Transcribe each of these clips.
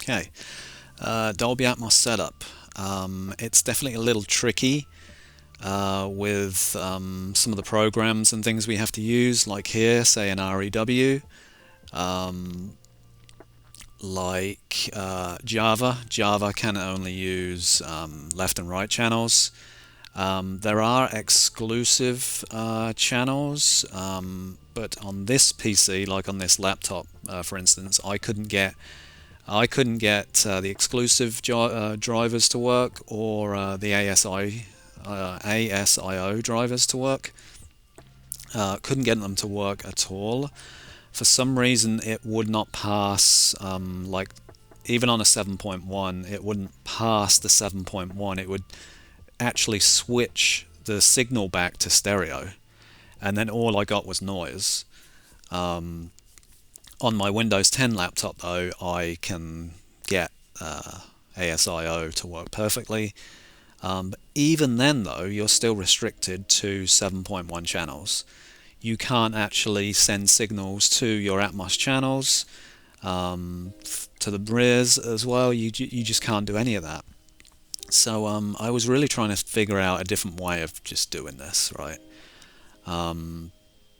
Okay, Dolby Atmos setup. It's definitely a little tricky with some of the programs and things we have to use, like here, say in REW, like Java. Java can only use left and right channels. There are exclusive channels, but on this PC, like on this laptop, for instance, I couldn't get the exclusive drivers to work, or the ASIO drivers to work. Couldn't get them to work at all. For some reason, it would not pass. Like even on a 7.1, it wouldn't pass the 7.1. It would actually switch the signal back to stereo, and then all I got was noise. On my Windows 10 laptop, though, I can get ASIO to work perfectly. But even then, though, you're still restricted to 7.1 channels. You can't actually send signals to your Atmos channels, to the REWs as well. You just can't do any of that. So I was really trying to figure out a different way of just doing this, right?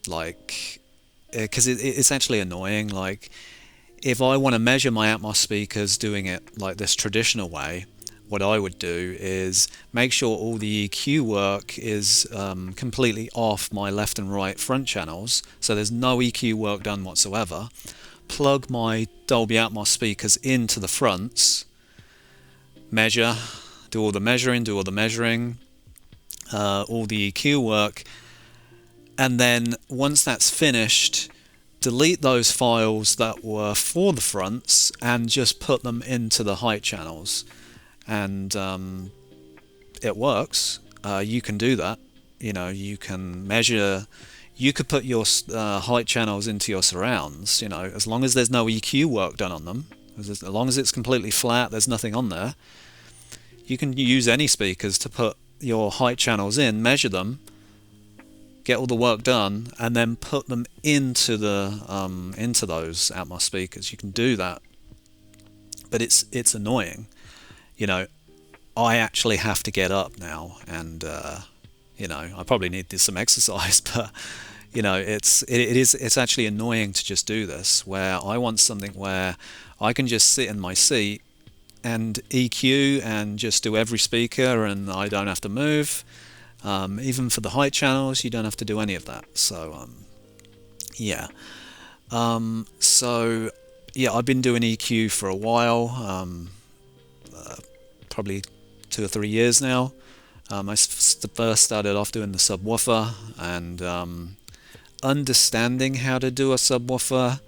Like, because it's actually annoying. Like, if I want to measure my Atmos speakers doing it like this traditional way, what I would do is make sure all the EQ work is completely off my left and right front channels, so there's no EQ work done whatsoever. Plug my Dolby Atmos speakers into the fronts, measure, do all the measuring, all the EQ work, and then once that's finished, delete those files that were for the fronts and just put them into the height channels. And it works. You can do that. You can measure. You could put your height channels into your surrounds. As long as there's no EQ work done on them, as long as it's completely flat, there's nothing on there. You can use any speakers to put your height channels in, measure them, get all the work done, and then put them into those Atmos speakers. You can do that, but it's annoying. I actually have to get up now, and I probably need some exercise, but it's actually annoying to just do this, where I want something where I can just sit in my seat and EQ and just do every speaker, and I don't have to move. Even for the height channels, you don't have to do any of that. So yeah. So yeah, I've been doing EQ for a while. Probably 2 or 3 years now. I first started off doing the subwoofer and understanding how to do a subwoofer.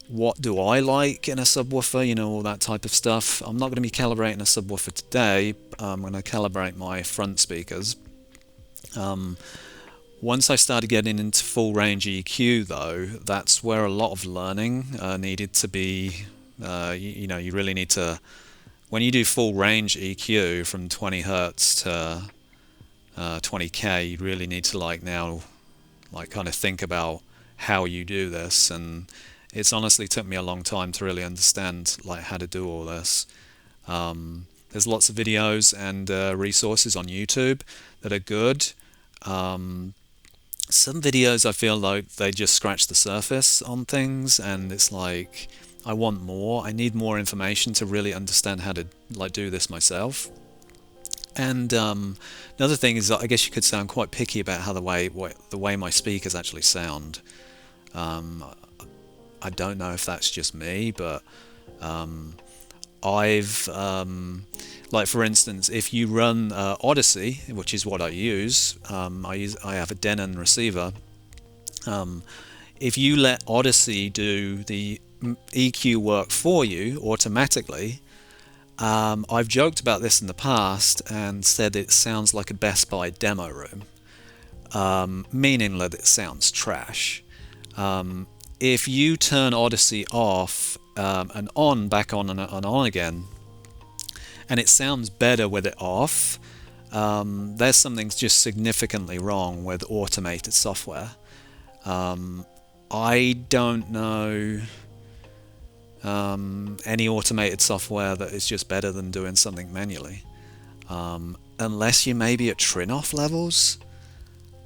What do I like in a subwoofer? All that type of stuff. I'm not going to be calibrating a subwoofer today. I'm going to calibrate my front speakers. Once I started getting into full range EQ, though, that's where a lot of learning needed to be. You really need to. When you do full range EQ from 20 Hertz to 20K, you really need to kind of think about how you do this. And it's honestly took me a long time to really understand how to do all this. There's lots of videos and resources on YouTube that are good. Some videos I feel like they just scratch the surface on things, and it's like I want more. I need more information to really understand how to do this myself. And another thing is that I guess you could sound quite picky about how the way my speakers actually sound. I don't know if that's just me, but I've for instance, if you run Odyssey, which is what I use, I have a Denon receiver. If you let Odyssey do the EQ work for you automatically, I've joked about this in the past and said it sounds like a Best Buy demo room, meaning that it sounds trash. If you turn Odyssey off and on, back on and on again, and it sounds better with it off, there's something just significantly wrong with automated software. I don't know any automated software that is just better than doing something manually. Unless you may be at Trinoff levels,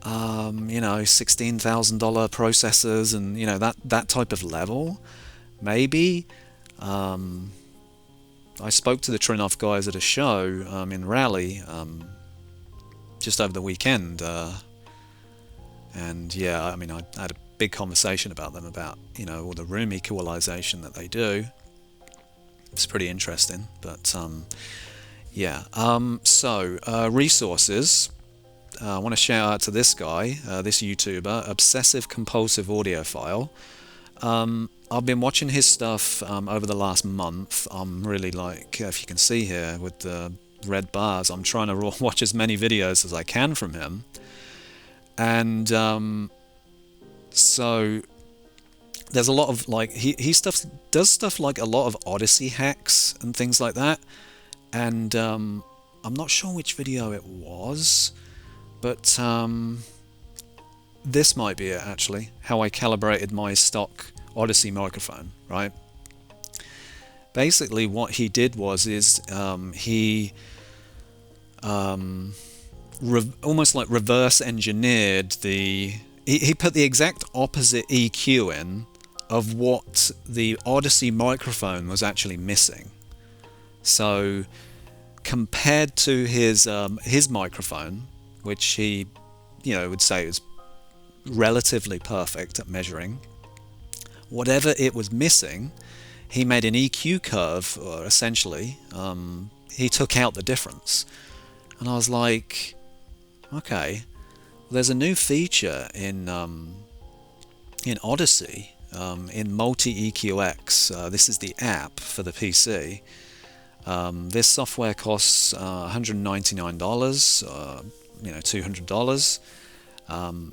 you know, $16,000 processors and, you know, that type of level, maybe. I spoke to the Trinoff guys at a show in Raleigh just over the weekend, and yeah, I mean, I had a big conversation about them about, you know, all the room equalization that they do. It's pretty interesting, but yeah. So resources. I want to shout out to this guy, this YouTuber, Obsessive Compulsive Audiophile. I've been watching his stuff over the last month. I'm really, like, if you can see here with the red bars, I'm trying to watch as many videos as I can from him. And so there's a lot of, like, he does stuff like a lot of Odyssey hacks and things like that. And I'm not sure which video it was, but this might be it, actually. How I calibrated my stock Odyssey microphone, right? Basically what he did was he almost like reverse engineered he put the exact opposite EQ in of what the Odyssey microphone was actually missing. So compared to his microphone, which he, you know, would say is relatively perfect at measuring, whatever it was missing, he made an EQ curve, or essentially, he took out the difference. And I was like, okay, there's a new feature in Odyssey, in Multi-EQX. This is the app for the PC. This software costs $199, you know, $200.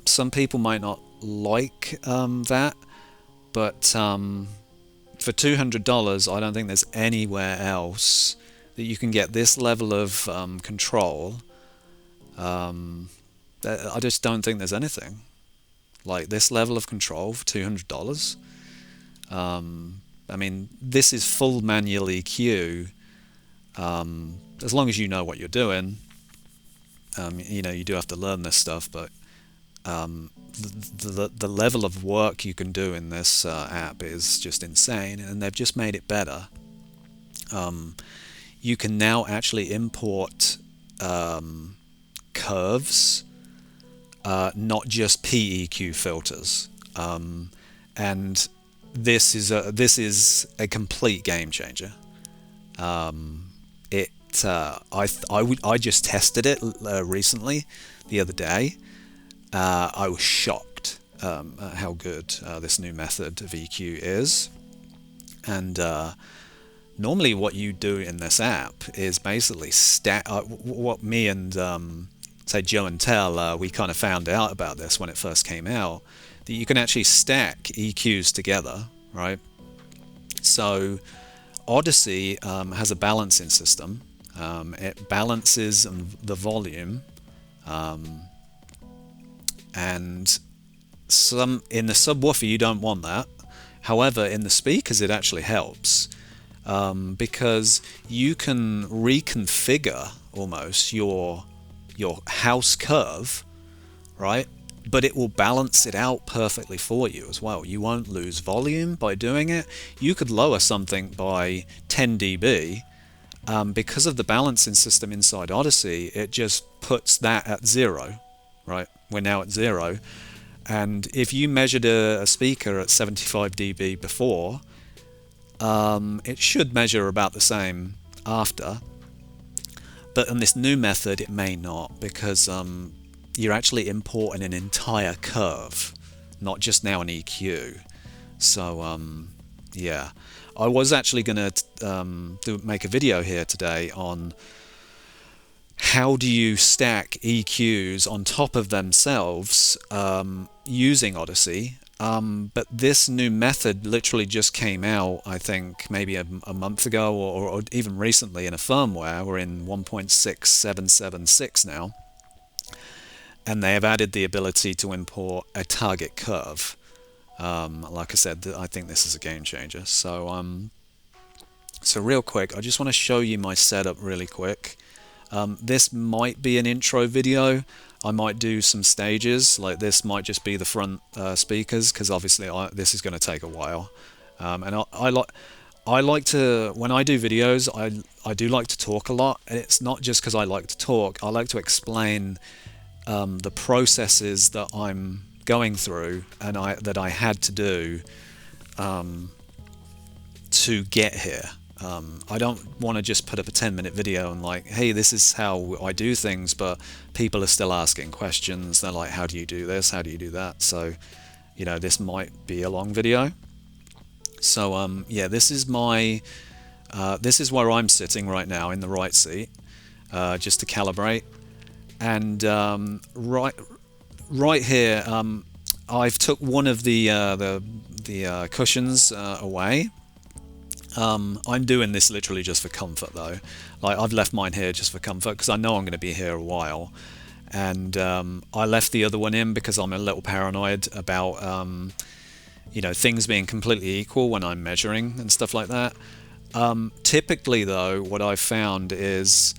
Some people might not like that, but for $200, I don't think there's anywhere else that you can get this level of control. I just don't think there's anything like this level of control for $200. I mean, this is full manual EQ. As long as you know what you're doing, you know, you do have to learn this stuff, but the level of work you can do in this app is just insane, and they've just made it better. You can now actually import curves, not just PEQ filters, and this is a complete game changer. I just tested it recently, the other day. I was shocked at how good this new method of EQ is. And normally what you do in this app is basically what me and say Joe and Tel, we kind of found out about this when it first came out, that you can actually stack EQs together, right? So Odyssey has a balancing system. It balances the volume, and in the subwoofer you don't want that. However, in the speakers it actually helps, because you can reconfigure almost your house curve, right? But it will balance it out perfectly for you as well. You won't lose volume by doing it. You could lower something by 10 dB. Because of the balancing system inside Odyssey, it just puts that at 0, right? We're now at 0. And if you measured a speaker at 75 dB before, it should measure about the same after. But in this new method, it may not, because you're actually importing an entire curve, not just now an EQ. So yeah, I was actually going to make a video here today on how do you stack EQs on top of themselves using Odyssey. But this new method literally just came out, I think, maybe a month ago, or even recently in a firmware. We're in 1.6776 now. And they have added the ability to import a target curve. Like I said, I think this is a game changer. So real quick, I just want to show you my setup really quick. This might be an intro video. I might do some stages, like this might just be the front speakers, because obviously this is going to take a while. And I like to, when I do videos, I do like to talk a lot, and it's not just because I like to talk. I like to explain the processes that I'm going through and that I had to do to get here. I don't want to just put up a 10-minute video and like, hey, this is how I do things, but people are still asking questions. They're like, how do you do this? How do you do that? So, you know, this might be a long video. So, yeah, this is my, this is where I'm sitting right now in the right seat, just to calibrate. And right here, I've took one of the cushions away. I'm doing this literally just for comfort though. Like I've left mine here just for comfort because I know I'm going to be here a while, and I left the other one in because I'm a little paranoid about you know, things being completely equal when I'm measuring and stuff like that. Typically though, what I've found is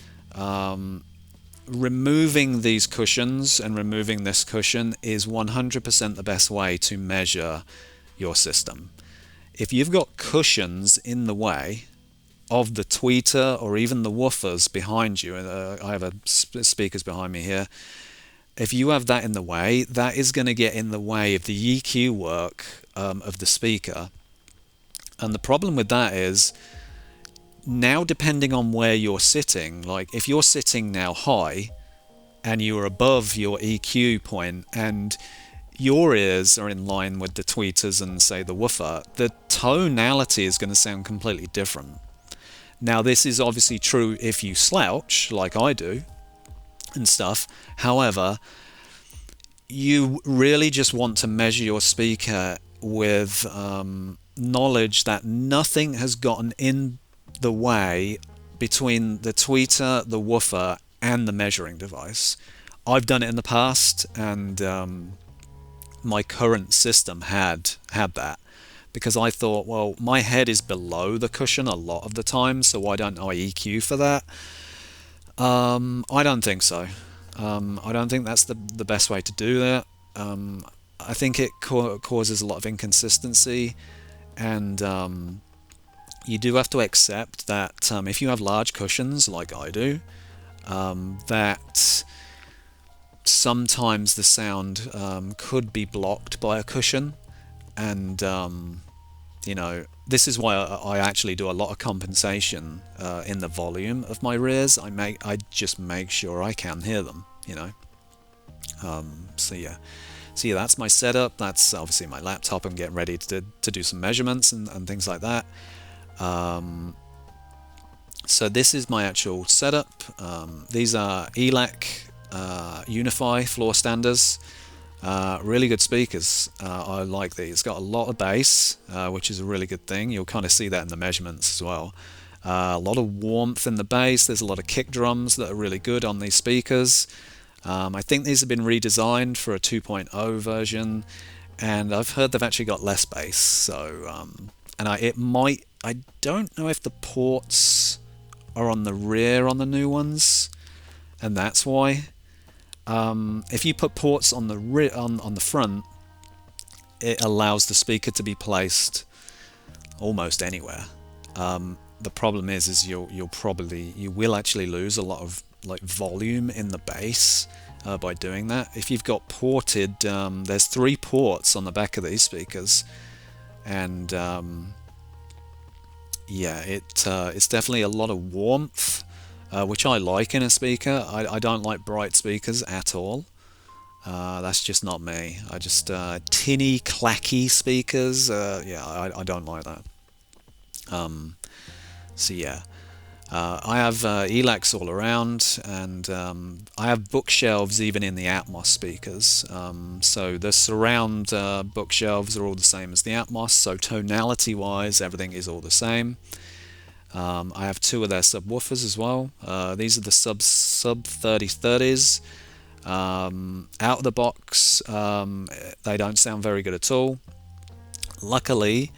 removing these cushions and removing this cushion is 100% the best way to measure your system. If you've got cushions in the way of the tweeter or even the woofers behind you, I have speakers behind me here, if you have that in the way, that is going to get in the way of the EQ work of the speaker. And the problem with that is, now depending on where you're sitting, like if you're sitting now high and you're above your EQ point and your ears are in line with the tweeters and say the woofer, the tonality is going to sound completely different. Now this is obviously true if you slouch like I do and stuff. However, you really just want to measure your speaker with knowledge that nothing has gotten in the way between the tweeter, the woofer and the measuring device. I've done it in the past, and my current system had that, because I thought, well, my head is below the cushion a lot of the time, so why don't I EQ for that? I don't think so. I don't think that's the best way to do that. I think it causes a lot of inconsistency, and you do have to accept that if you have large cushions like I do, that sometimes the sound could be blocked by a cushion, and you know, this is why I actually do a lot of compensation in the volume of my rears. I just make sure I can hear them, you know. So yeah, that's my setup. That's obviously my laptop. I'm getting ready to do some measurements and things like that. So this is my actual setup. These are ELAC Unify floor standers. Really good speakers. I like these. Got a lot of bass, which is a really good thing. You'll kind of see that in the measurements as well. A lot of warmth in the bass. There's a lot of kick drums that are really good on these speakers. I think these have been redesigned for a 2.0 version, and I've heard they've actually got less bass. So, and I don't know if the ports are on the rear on the new ones, and that's why. If you put ports on the on the front, it allows the speaker to be placed almost anywhere. The problem is you will actually lose a lot of like volume in the bass by doing that. If you've got ported, there's 3 ports on the back of these speakers, and yeah, it's definitely a lot of warmth. Which I like in a speaker. I don't like bright speakers at all. That's just not me. I just tinny, clacky speakers. Yeah, I don't like that. So yeah, I have ELACs all around, and I have bookshelves even in the Atmos speakers. So the surround bookshelves are all the same as the Atmos. So tonality-wise, everything is all the same. I have 2 of their subwoofers as well. These are the sub 3030s. Out of the box, they don't sound very good at all. luckily,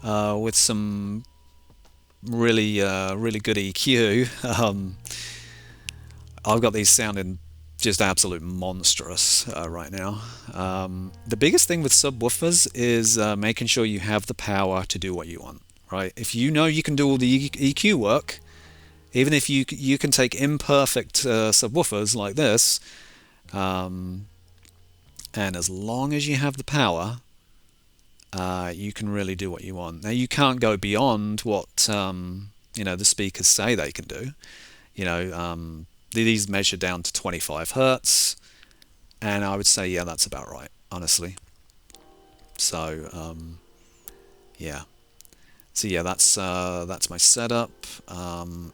with some really good EQ, I've got these sounding just absolute monstrous right now. The biggest thing with subwoofers is making sure you have the power to do what you want, right? If you know you can do all the EQ work, even if you can take imperfect subwoofers like this, and as long as you have the power, you can really do what you want. Now you can't go beyond what the speakers say they can do. These measure down to 25 hertz, and I would say, yeah, that's about right, honestly. So yeah. So yeah, that's my setup.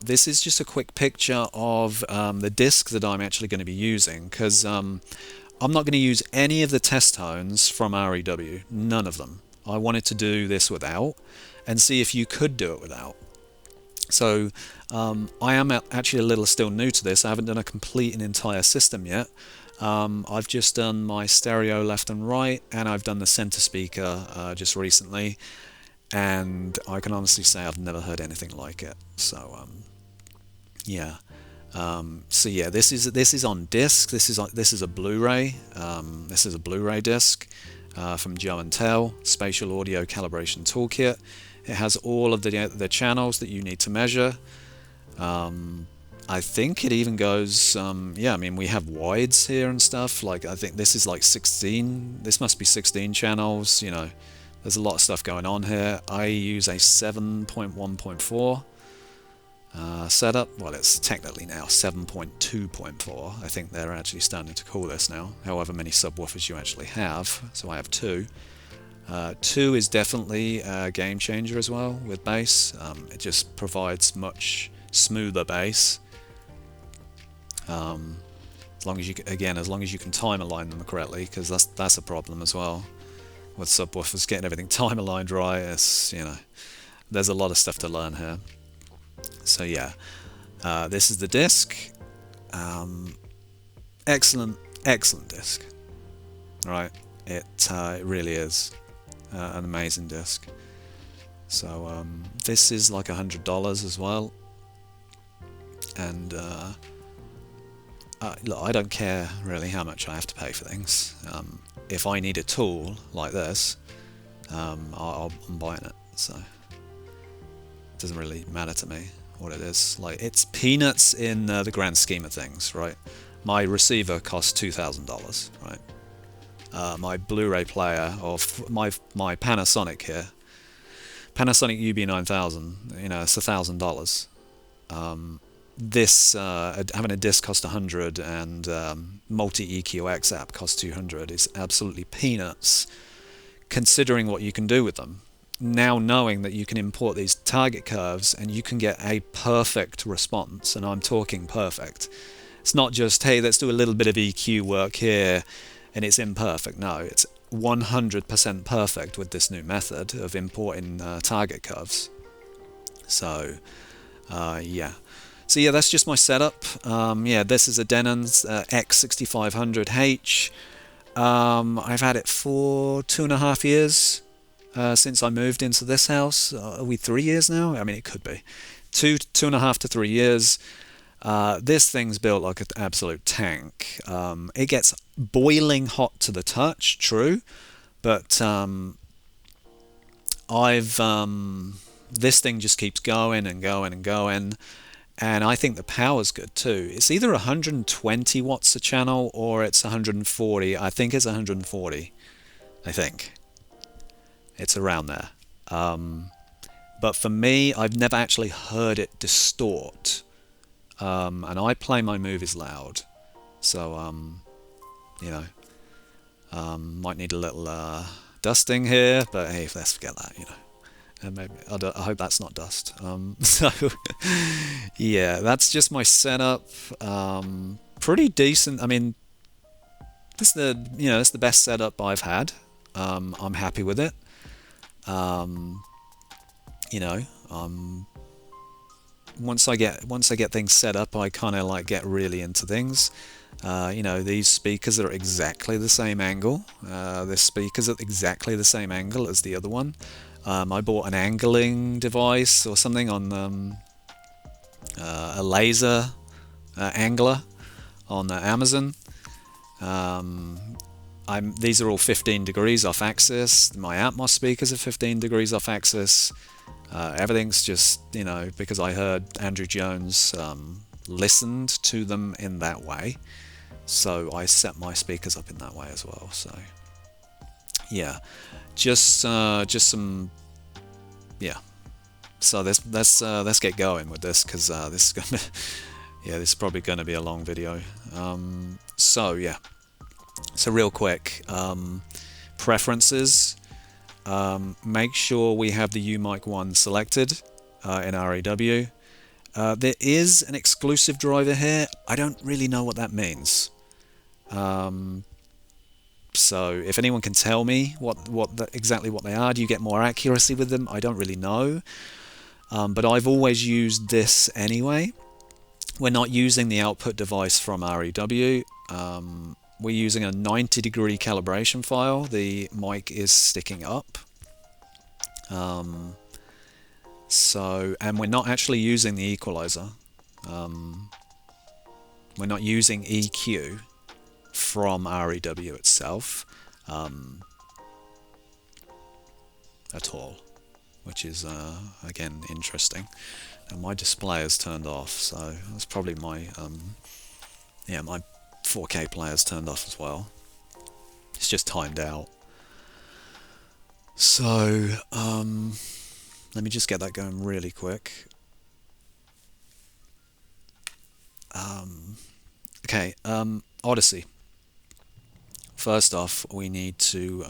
This is just a quick picture of the disc that I'm actually going to be using, because I'm not going to use any of the test tones from REW, none of them. I wanted to do this without and see if you could do it without. So I am actually a little still new to this. I haven't done a complete and entire system yet. I've just done my stereo left and right, and I've done the center speaker just recently, and I can honestly say I've never heard anything like it. So yeah. So yeah, this is on disc. This is a Blu-ray. This is a Blu-ray disc from Joe and Tell, Spatial Audio Calibration Toolkit. It has all of the channels that you need to measure. I think it even goes, yeah, I mean, we have wides here and stuff. Like, I think this is like 16. This must be 16 channels. There's a lot of stuff going on here. I use a 7.1.4 setup. Well, it's technically now 7.2.4. I think they're actually starting to call this now, however many subwoofers you actually have. So I have two. 2 is definitely a game changer as well with bass. It just provides much smoother bass. As long as you can time align them correctly, because that's a problem as well with subwoofers, getting everything time aligned right. There's a lot of stuff to learn here. So yeah, this is the disc. Excellent disc. Right, it really is an amazing disc. So this is like $100 as well, and look, I don't care really how much I have to pay for things. If I need a tool like this, I'm buying it. So it doesn't really matter to me what it is. Like, it's peanuts in the grand scheme of things, right? My receiver costs $2,000, right? My Blu-ray player, or my Panasonic here, Panasonic UB9000, it's $1,000. This having a disc costs 100, and Multi-EQX app costs 200. Is absolutely peanuts, considering what you can do with them. Now, knowing that you can import these target curves and you can get a perfect response, and I'm talking perfect. It's not just, hey, let's do a little bit of EQ work here and it's imperfect. No, it's 100% perfect with this new method of importing target curves. So yeah. So yeah, that's just my setup. Yeah, this is a Denon's X6500H. I've had it for 2.5 years since I moved into this house. Are we 3 years now? I mean, it could be 2.5 to 3 years. This thing's built like an absolute tank. It gets boiling hot to the touch, true, but this thing just keeps going and going and going. And I think the power's good too. It's either 120 watts a channel or it's 140. I think it's 140. I think it's around there. But for me, I've never actually heard it distort. And I play my movies loud, so might need a little dusting here. But hey, let's forget that. And maybe I hope that's not dust. So yeah, that's just my setup. Pretty decent. I mean, this is it's the best setup I've had. I'm happy with it. Once I get things set up, I kind of like get really into things. You know, these speakers are exactly the same angle. This speaker's at exactly the same angle as the other one. I bought an angling device or something on a laser angler on Amazon. These are all 15 degrees off axis. My Atmos speakers are 15 degrees off axis. Everything's just, you know, because I heard Andrew Jones listened to them in that way. So I set my speakers up in that way as well. So yeah, just some, yeah. So let's get going with this, because this is gonna yeah, this is probably going to be a long video. So yeah, so real quick, preferences. Make sure we have the UMIC 1 selected in REW. There is an exclusive driver here. I don't really know what that means. So if anyone can tell me exactly what they are, do you get more accuracy with them? I don't really know. But I've always used this anyway. We're not using the output device from REW. We're using a 90-degree calibration file. The mic is sticking up. And we're not actually using the equalizer. We're not using EQ from REW itself at all, which is again interesting. And my display is turned off, so that's probably my my 4K player's turned off as well. It's just timed out. So let me just get that going really quick. Okay, Odyssey. First off, we need to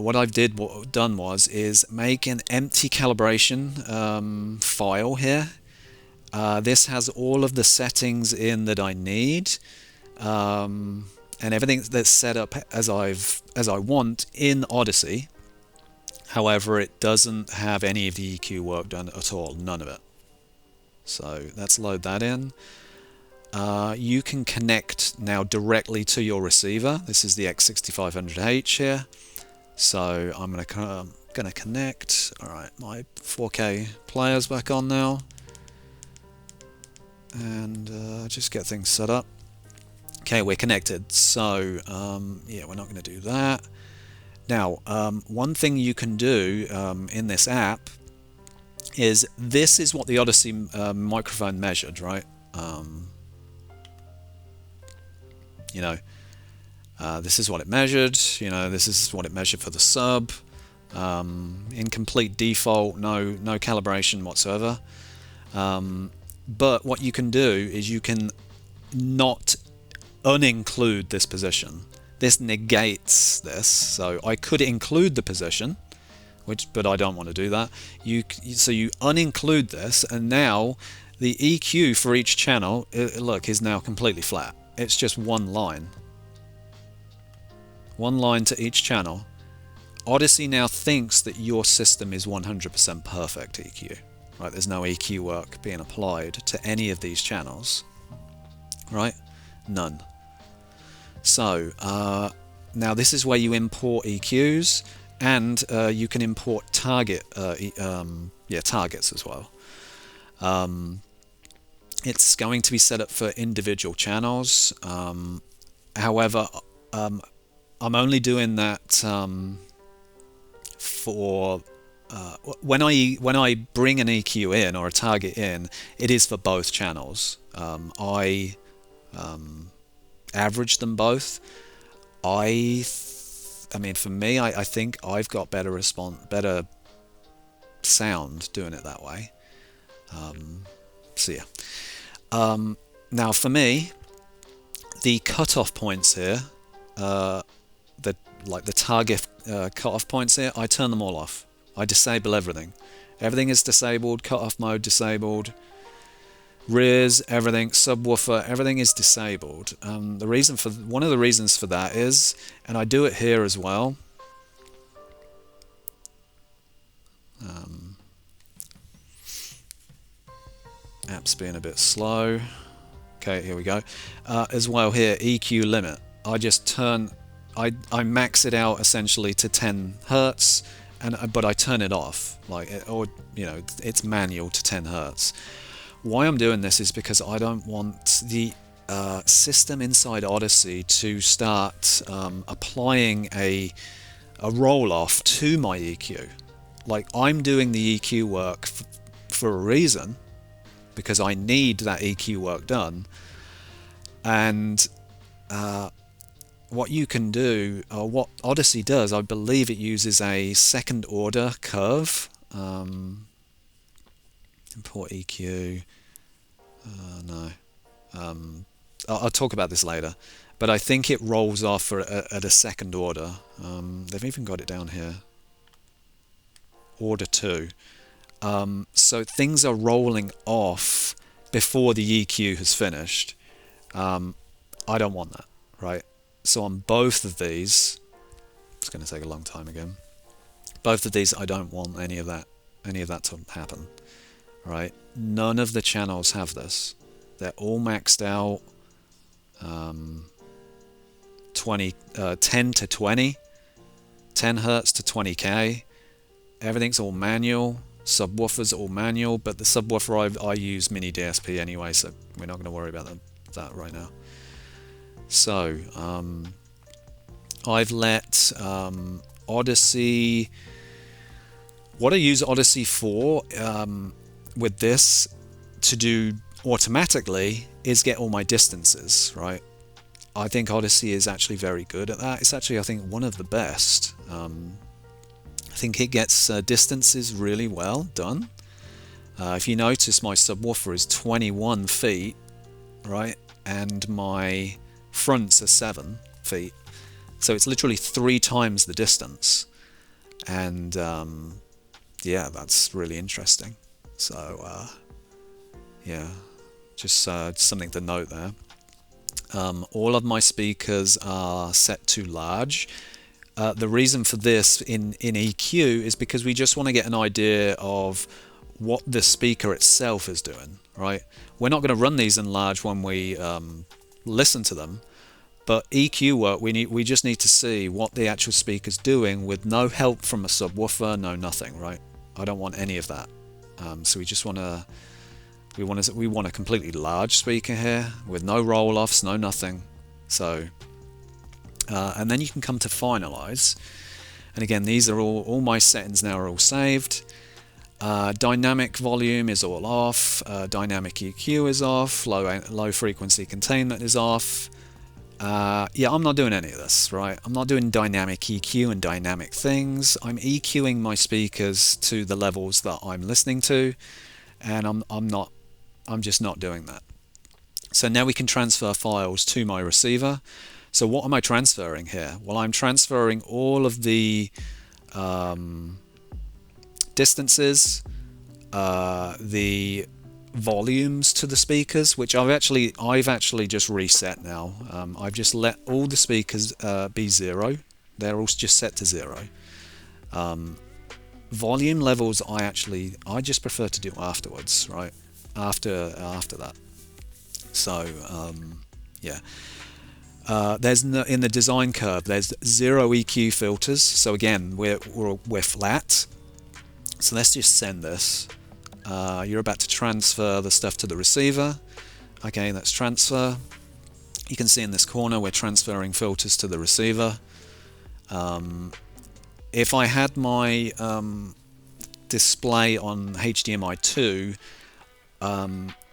what I've done was make an empty calibration file here. This has all of the settings in that I need, and everything that's set up as I want in Odyssey. However, it doesn't have any of the EQ work done at all, none of it. So let's load that in. You can connect now directly to your receiver. This is the X6500H here. So I'm going to connect. All right, my 4K player's back on now. And just get things set up. Okay, we're connected. So yeah, we're not going to do that. Now, one thing you can do in this app is this is what the Odyssey microphone measured, right? You know, this is what it measured. You know, this is what it measured for the sub. Incomplete default, no calibration whatsoever. But what you can do is you can not uninclude this position. This negates this, so I could include the position, but I don't want to do that. So you uninclude this, and now the EQ for each channel, look, is now completely flat. It's just one line. One line to each channel. Odyssey now thinks that your system is 100% perfect EQ. Right? There's no EQ work being applied to any of these channels. Right? None. So now this is where you import EQs, and you can import targets as well. It's going to be set up for individual channels. However, I'm only doing that for when I bring an EQ in or a target in, it is for both channels. I average them both. I mean, for me, I think I've got better sound doing it that way. So yeah. Now for me, the cutoff points here, the target cutoff points here, I turn them all off. I disable everything. Everything is disabled. Cutoff mode disabled. Rears, everything, subwoofer, everything is disabled. One of the reasons for that is, and I do it here as well. App's being a bit slow. Okay, here we go. As well here, EQ limit. I max it out essentially to 10 Hertz, but I turn it off, it's manual to 10 Hertz. Why I'm doing this is because I don't want the system inside Odyssey to start applying a roll-off to my EQ. Like, I'm doing the EQ work for a reason, because I need that EQ work done. And what you can do, or what Odyssey does, I believe it uses a second order curve. Import EQ. No. I'll talk about this later. But I think it rolls off at a second order. They've even got it down here. Order 2. So things are rolling off before the EQ has finished. I don't want that, right? So on both of these, it's going to take a long time again. Both of these, I don't want any of that to happen, right? None of the channels have this. They're all maxed out. 10 to 20, 10 Hertz to 20K. Everything's all manual. Subwoofers all manual, but the subwoofer I use mini DSP anyway, so we're not going to worry about that right now. So I've let Odyssey, what I use Odyssey for with this to do automatically is get all my distances, right? I think Odyssey is actually very good at that. It's actually, I think, one of the best. I think it gets distances really well done. If you notice, my subwoofer is 21 feet, right? And my fronts are 7 feet. So it's literally 3 times the distance. And yeah, that's really interesting. So yeah, just something to note there. All of my speakers are set to large. The reason for this in EQ is because we just want to get an idea of what the speaker itself is doing, right? We're not going to run these in large when we listen to them, but EQ work, we just need to see what the actual speaker's doing with no help from a subwoofer, no nothing, right? I don't want any of that. So we just want to we want a completely large speaker here with no roll-offs, no nothing. So and then you can come to finalize, and again, these are all my settings now are all saved. Dynamic volume is all off, dynamic EQ is off, low frequency containment is off. Yeah, I'm not doing any of this, right? I'm not doing dynamic EQ and dynamic things. I'm EQing my speakers to the levels that I'm listening to, and I'm just not doing that. So now we can transfer files to my receiver. So what am I transferring here? Well, I'm transferring all of the distances, the volumes to the speakers, which I've actually just reset now. I've just let all the speakers be 0. They're all just set to 0. Volume levels I just prefer to do afterwards, right? After that. So yeah. There's in the design curve, there's 0 EQ filters. So again, we're flat. So let's just send this. You're about to transfer the stuff to the receiver. Okay, let's transfer. You can see in this corner we're transferring filters to the receiver. If I had my display on HDMI 2,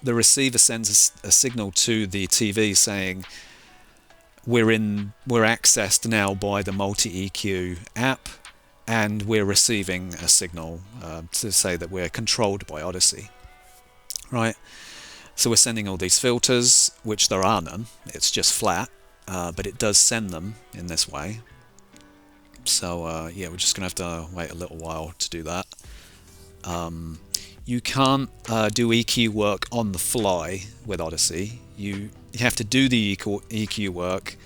the receiver sends a signal to the TV saying we're accessed now by the Multi-EQ app, and we're receiving a signal to say that we're controlled by Odyssey, right? So we're sending all these filters, which there are none. It's just flat, but it does send them in this way. So yeah, we're just gonna have to wait a little while to do that. You can't do EQ work on the fly with Odyssey. You have to do the EQ work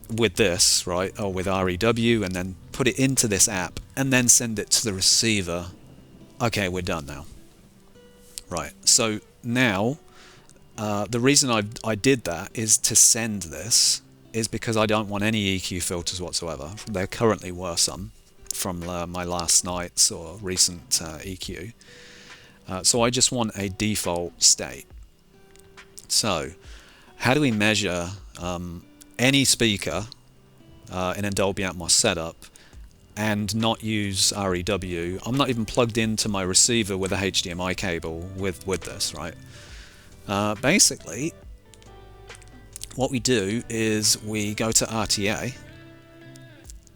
with this, right, or with REW, and then put it into this app, and then send it to the receiver. Okay, we're done now. Right, so now The reason I did that is to send this is because I don't want any EQ filters whatsoever. There currently were some from my last night's or recent EQ. So I just want a default state. So how do we measure any speaker in a Dolby Atmos setup and not use REW? I'm not even plugged into my receiver with a HDMI cable with this, right? Basically, what we do is we go to RTA,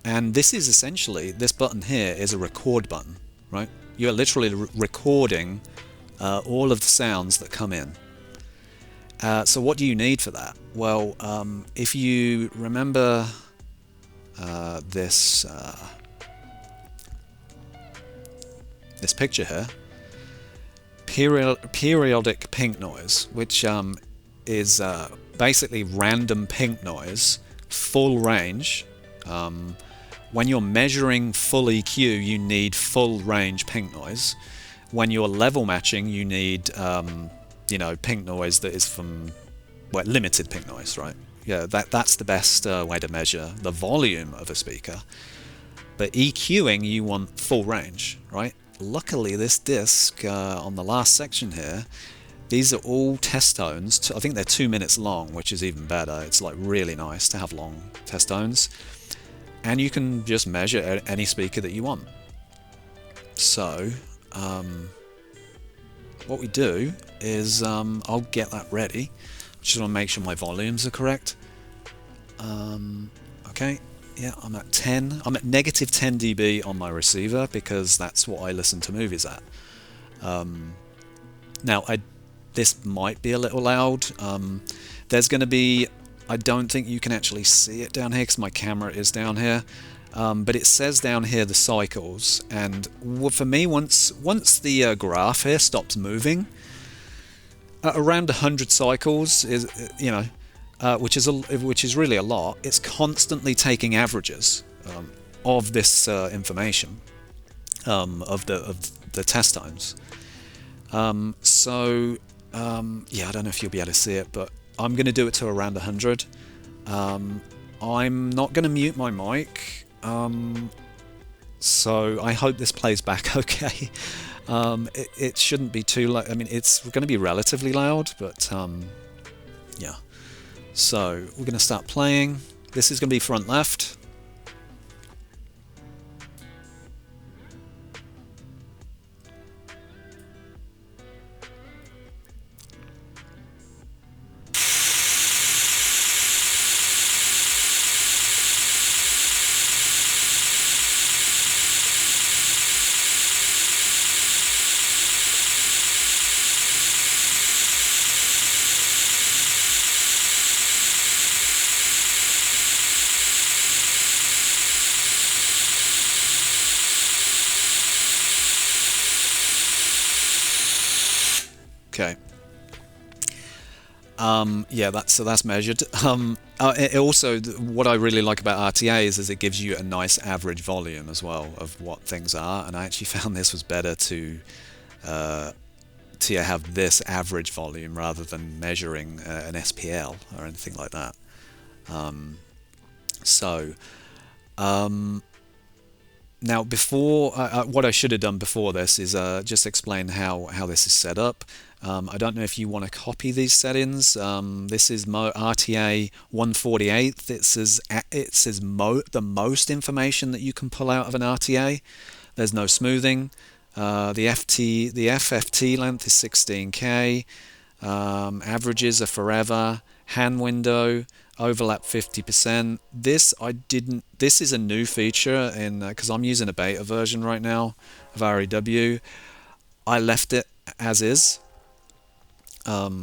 and this is essentially, this button here is a record button, right? You're literally recording all of the sounds that come in. So what do you need for that? Well, if you remember this picture here, periodic pink noise, which is basically random pink noise, full range. When you're measuring full EQ, you need full range pink noise. When you're level matching, you need pink noise that is from limited pink noise, right? Yeah, that's the best way to measure the volume of a speaker. But EQing, you want full range, right? Luckily, this disc on the last section here, these are all test tones. I think they're 2 minutes long, which is even better. It's like really nice to have long test tones. And you can just measure any speaker that you want. So, what we do is, I'll get that ready. Just want to make sure my volumes are correct. Okay, yeah, I'm at 10. I'm at negative 10 dB on my receiver because that's what I listen to movies at. Now, this might be a little loud. There's going to be, I don't think you can actually see it down here because my camera is down here. But it says down here the cycles, and for me, once the graph here stops moving, around 100 cycles is, which is really a lot. It's constantly taking averages of this information of the test times. Yeah, I don't know if you'll be able to see it, but I'm going to do it to around 100. I'm not going to mute my mic. So I hope this plays back okay. It shouldn't be too loud. I mean, it's going to be relatively loud, but yeah. So we're going to start playing. This is going to be front left. Okay. Yeah, that's measured. It also, what I really like about RTA is it gives you a nice average volume as well of what things are, and I actually found this was better to have this average volume rather than measuring an SPL or anything like that. Now, before what I should have done before this is just explain how this is set up. I don't know if you want to copy these settings. This is RTA 148. It says the most information that you can pull out of an RTA. There's no smoothing. The FFT length is 16K. Averages are forever. Hand window. Overlap 50%. This is a new feature because I'm using a beta version right now of REW. I left it as is. Joe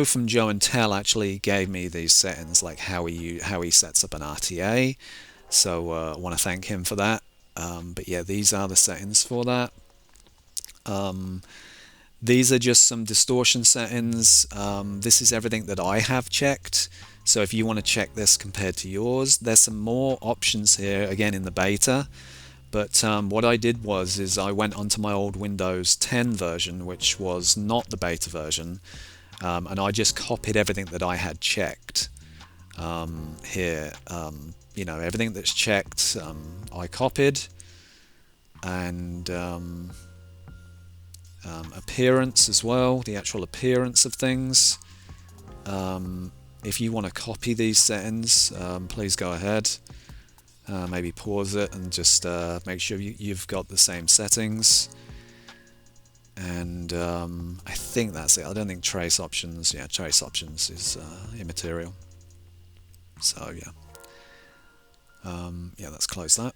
from Joe and Tell actually gave me these settings, like how he sets up an RTA. So I want to thank him for that. But yeah, these are the settings for that. These are just some distortion settings. This is everything that I have checked. So if you want to check this compared to yours, there's some more options here, again in the beta. But what I did is I went onto my old Windows 10 version, which was not the beta version, and I just copied everything that I had checked here. You know, everything that's checked, I copied, and appearance as well, the actual appearance of things. If you want to copy these settings, please go ahead. Maybe pause it and just make sure you've got the same settings. And I think that's it. I don't think trace options. Yeah, trace options is immaterial. So yeah, yeah. Let's close that.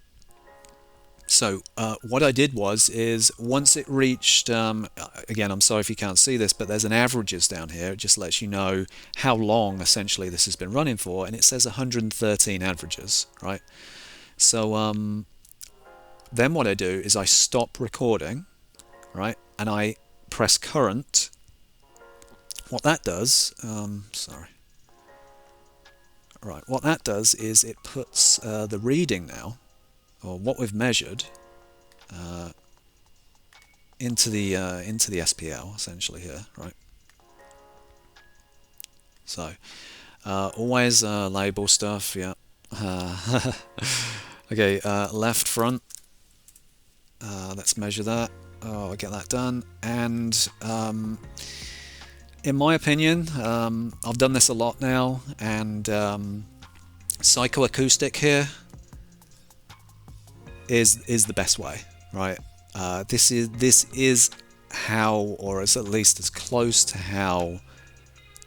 So what I did is once it reached, again, I'm sorry if you can't see this, but there's an averages down here. It just lets you know how long essentially this has been running for, and it says 113 averages, right? So then what I do is I stop recording, right, and I press current. What that does, sorry. Right, what that does is it puts the reading now, or what we've measured, into the SPL essentially here, right? So always label stuff, yeah. Okay, left front. Let's measure that. Oh, I'll get that done. And in my opinion, I've done this a lot now, and psychoacoustic here is the best way, right? This is how, or is at least as close to how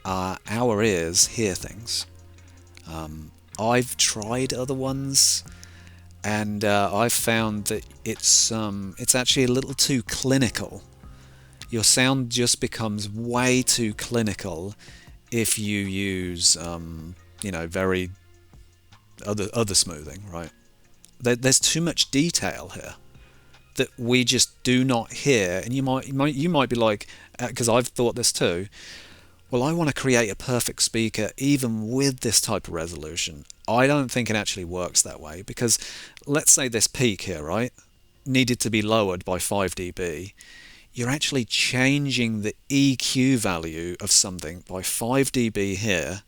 our ears hear things. I've tried other ones, and I've found that it's actually a little too clinical. Your sound just becomes way too clinical if you use you know, very other smoothing, right? There's too much detail here that we just do not hear, and you might be like, because I've thought this too, well, I want to create a perfect speaker even with this type of resolution. I don't think it actually works that way, because let's say this peak here, right, needed to be lowered by 5 dB. You're actually changing the EQ value of something by 5 dB here,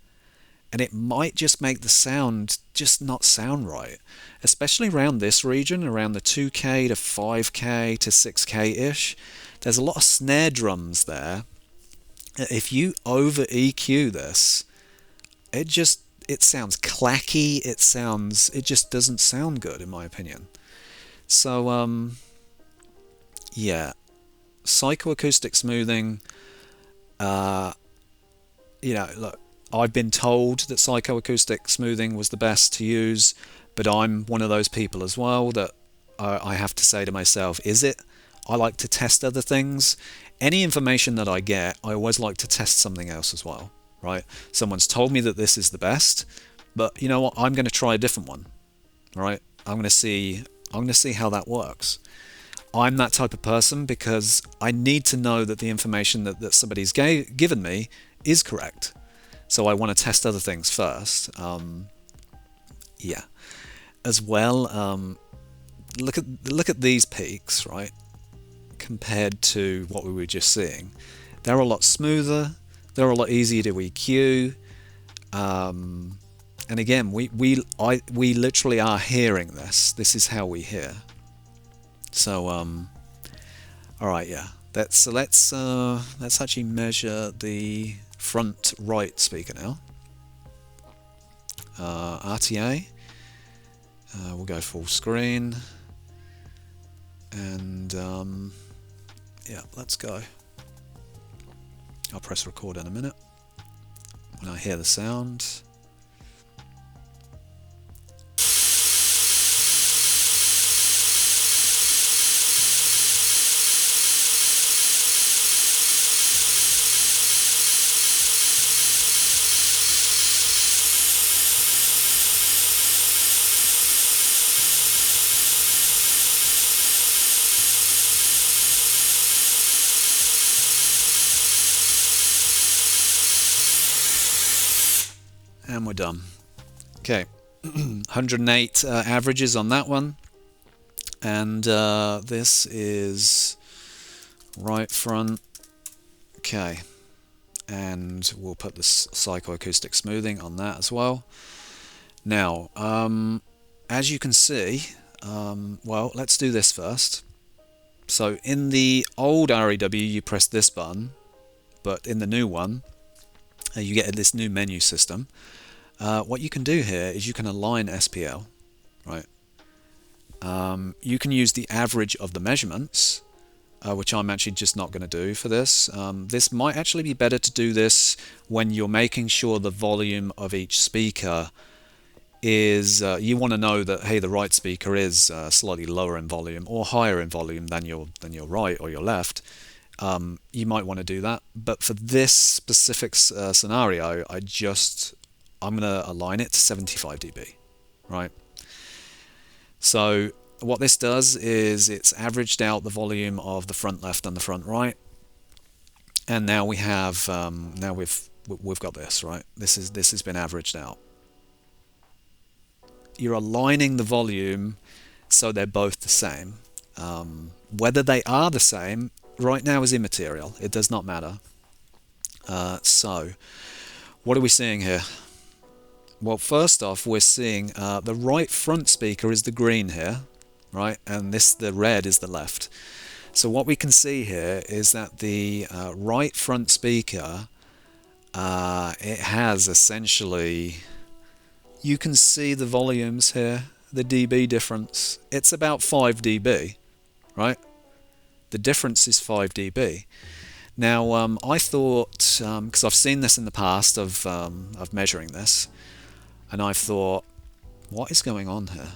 and it might just make the sound just not sound right, especially around this region, around the 2K to 5K to 6K-ish. There's a lot of snare drums there. If you over EQ this, it sounds clacky, it just doesn't sound good, in my opinion. So yeah, psychoacoustic smoothing, you know, look, I've been told that psychoacoustic smoothing was the best to use, but I'm one of those people as well that I have to say to myself, is it? I like to test other things. Any information that I get, I always like to test something else as well, right? Someone's told me that this is the best, but you know what? I'm going to try a different one, right? I'm going to see how that works. I'm that type of person because I need to know that the information that somebody's given me is correct. So I want to test other things first. Yeah. As well, look at these peaks, right? Compared to what we were just seeing, they're a lot smoother. They're a lot easier to EQ. And again, we literally are hearing this. This is how we hear. So all right, yeah. Let's actually measure the front right speaker now. RTA. We'll go full screen, and yeah, let's go. I'll press record in a minute when I hear the sound. And we're done. Okay, 108 averages on that one. And this is right front. Okay, and we'll put this psychoacoustic smoothing on that as well. Now, as you can see, well, let's do this first. So in the old REW, you press this button, but in the new one, you get this new menu system. What you can do here is you can align SPL, right? You can use the average of the measurements, which I'm actually just not going to do for this. This might actually be better to do this when you're making sure the volume of each speaker is, you want to know that, hey, the right speaker is slightly lower in volume or higher in volume than your right or your left. You might want to do that, but for this specific scenario, I'm going to align it to 75 dB, right? So what this does is it's averaged out the volume of the front left and the front right, and now we have now we've got this, right? This has been averaged out. You're aligning the volume so they're both the same. Whether they are the same right now is immaterial. It does not matter. So what are we seeing here? Well, first off, we're seeing the right front speaker is the green here, right? And the red is the left. So what we can see here is that the right front speaker, it has essentially, you can see the volumes here, the dB difference. It's about 5 dB, right? The difference is 5 dB. Now, I thought, because I've seen this in the past of measuring this, and I've thought, what is going on here?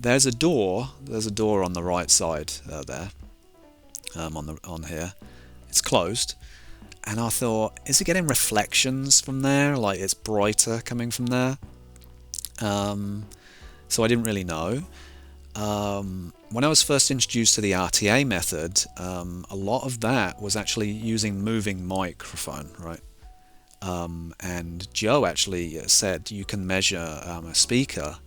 There's a door on the right side there, on here. It's closed, and I thought, is it getting reflections from there? Like it's brighter coming from there? So I didn't really know. When I was first introduced to the RTA method, a lot of that was actually using moving microphone, right? And Joe actually said you can measure a speaker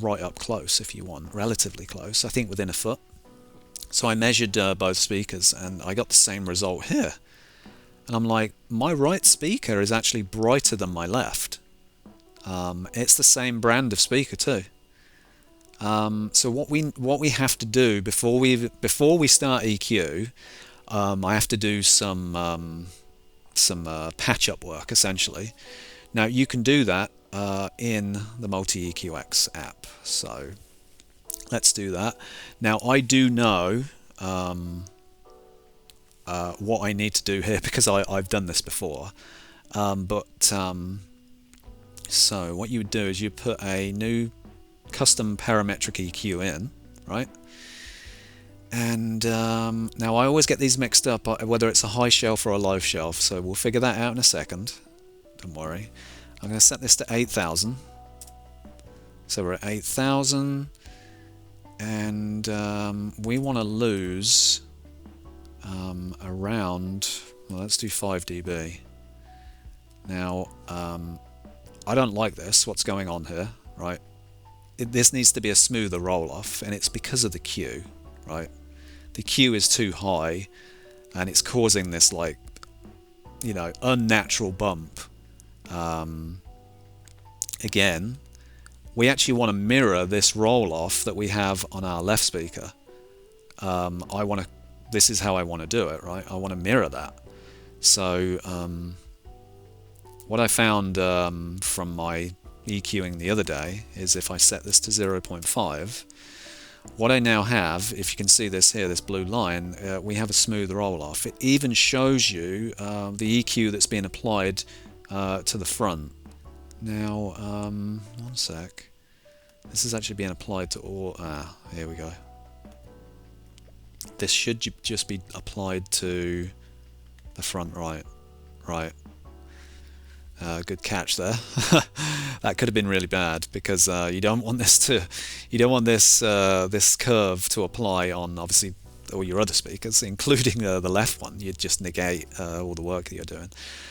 right up close if you want, relatively close, I think within a foot. So I measured both speakers and I got the same result here. And I'm like, my right speaker is actually brighter than my left. It's the same brand of speaker too. So what we have to do before we start EQ, I have to do some patch-up work essentially. Now you can do that in the Multi-EQX app. So let's do that. Now I do know what I need to do here because I've done this before. So what you would do is you put a new custom parametric EQ in, right? And now I always get these mixed up, whether it's a high shelf or a low shelf, so we'll figure that out in a second. Don't worry. I'm going to set this to 8,000. So we're at 8,000, and we want to lose around, well, let's do 5 dB. Now, I don't like this, what's going on here, right? This needs to be a smoother roll-off, and it's because of the Q, right? The Q is too high, and it's causing this, like, you know, unnatural bump. Again, we actually want to mirror this roll-off that we have on our left speaker. This is how I want to do it, right? I want to mirror that. So, what I found from my EQing the other day is if I set this to 0.5, what I now have, if you can see this here, this blue line, we have a smooth roll-off. It even shows you the EQ that's being applied to the front. Now, one sec. This is actually being applied to all... here we go. This should just be applied to the front right. Right. Good catch there. That could have been really bad because you don't want this this curve to apply on obviously all your other speakers, including the left one. You'd just negate all the work that you're doing.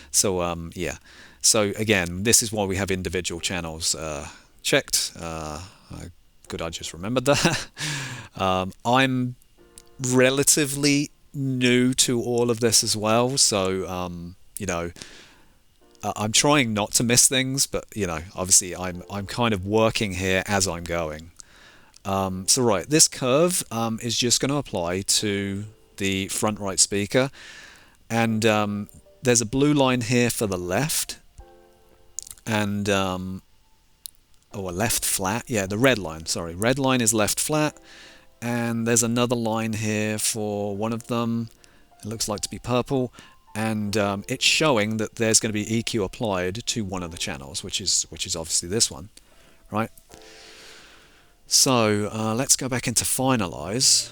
So yeah. So again, this is why we have individual channels checked. good, I just remembered that. I'm relatively new to all of this as well, so you know, I'm trying not to miss things, but you know, obviously I'm kind of working here as I'm going. So right, this curve is just going to apply to the front right speaker, and there's a blue line here for the left, and or left flat, yeah, the red line, sorry, red line is left flat, and there's another line here for one of them, it looks like to be purple, and it's showing that there's going to be EQ applied to one of the channels, which is obviously this one, right? So let's go back into Finalize.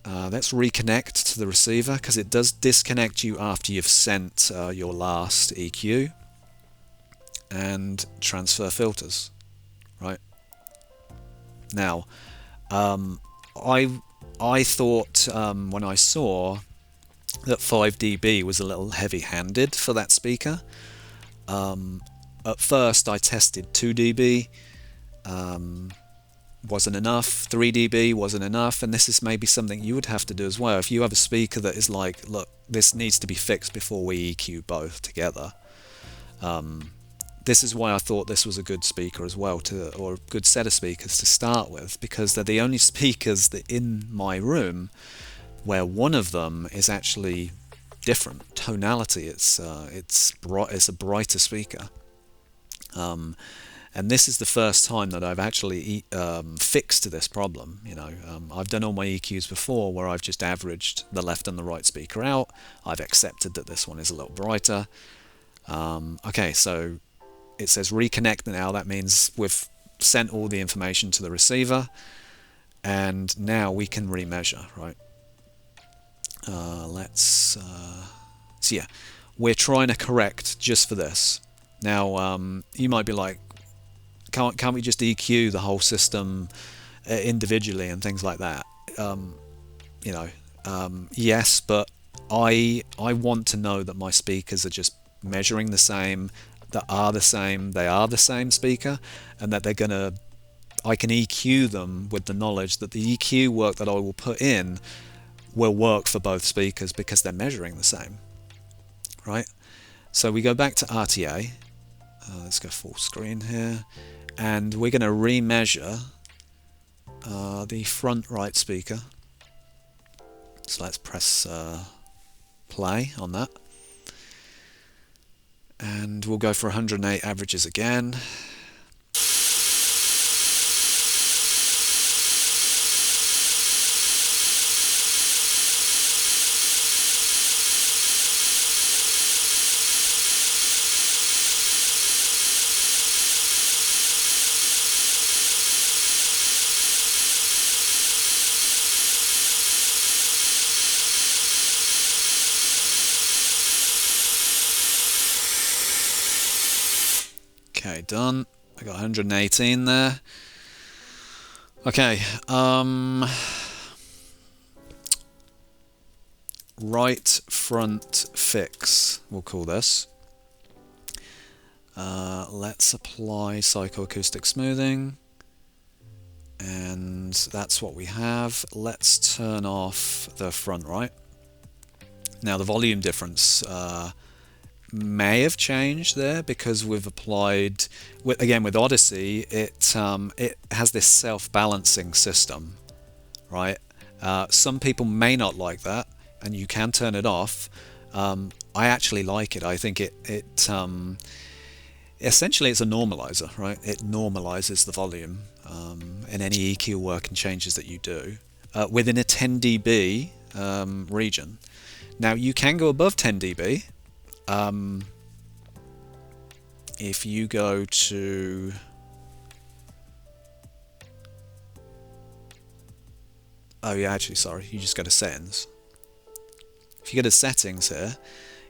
Let's reconnect to the receiver, because it does disconnect you after you've sent your last EQ, and transfer filters, right? Now, I thought when I saw that 5 dB was a little heavy-handed for that speaker. At first I tested 2 dB, wasn't enough, 3 dB wasn't enough, and this is maybe something you would have to do as well. If you have a speaker that is like, look, this needs to be fixed before we EQ both together. This is why I thought this was a good speaker as well, or a good set of speakers to start with, because they're the only speakers that in my room where one of them is actually different tonality. It's a brighter speaker, and this is the first time that I've actually fixed this problem. You know, I've done all my EQs before where I've just averaged the left and the right speaker out. I've accepted that this one is a little brighter. Okay, so it says reconnect now. That means we've sent all the information to the receiver, and now we can remeasure, right? So yeah, we're trying to correct just for this. Now, you might be like, can't we just EQ the whole system individually and things like that? You know, yes, but I want to know that my speakers are just measuring the same, they are the same speaker, and that I can EQ them with the knowledge that the EQ work that I will put in will work for both speakers because they're measuring the same, right? So we go back to RTA. Let's go full screen here, and we're going to remeasure the front right speaker. So let's press play on that, and we'll go for 108 averages again. Okay, done. I got 118 there. Okay, right front fix, we'll call this. Let's apply psychoacoustic smoothing, and that's what we have. Let's turn off the front right. Now the volume difference may have changed there because we've applied, again with Odyssey, it has this self-balancing system, right? Some people may not like that, and you can turn it off. I actually like it. I think it essentially it's a normalizer, right? It normalizes the volume in any EQ work and changes that you do within a 10 dB region. Now you can go above 10 dB. If you go to actually sorry, you just go to settings. If you go to settings here,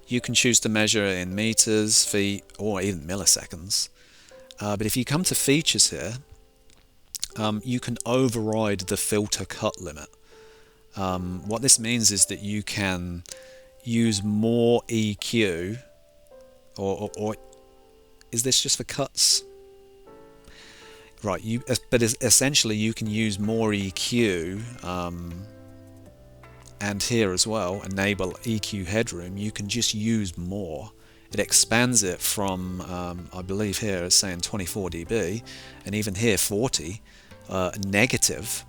you can choose to measure in meters, feet, or even milliseconds. But if you come to features here, you can override the filter cut limit. What this means is that you can use more EQ, or is this just for cuts? right, but essentially you can use more EQ, and here as well, enable EQ headroom. You can just use more. It expands it from, I believe here it's saying 24 dB, and even here 40, negative.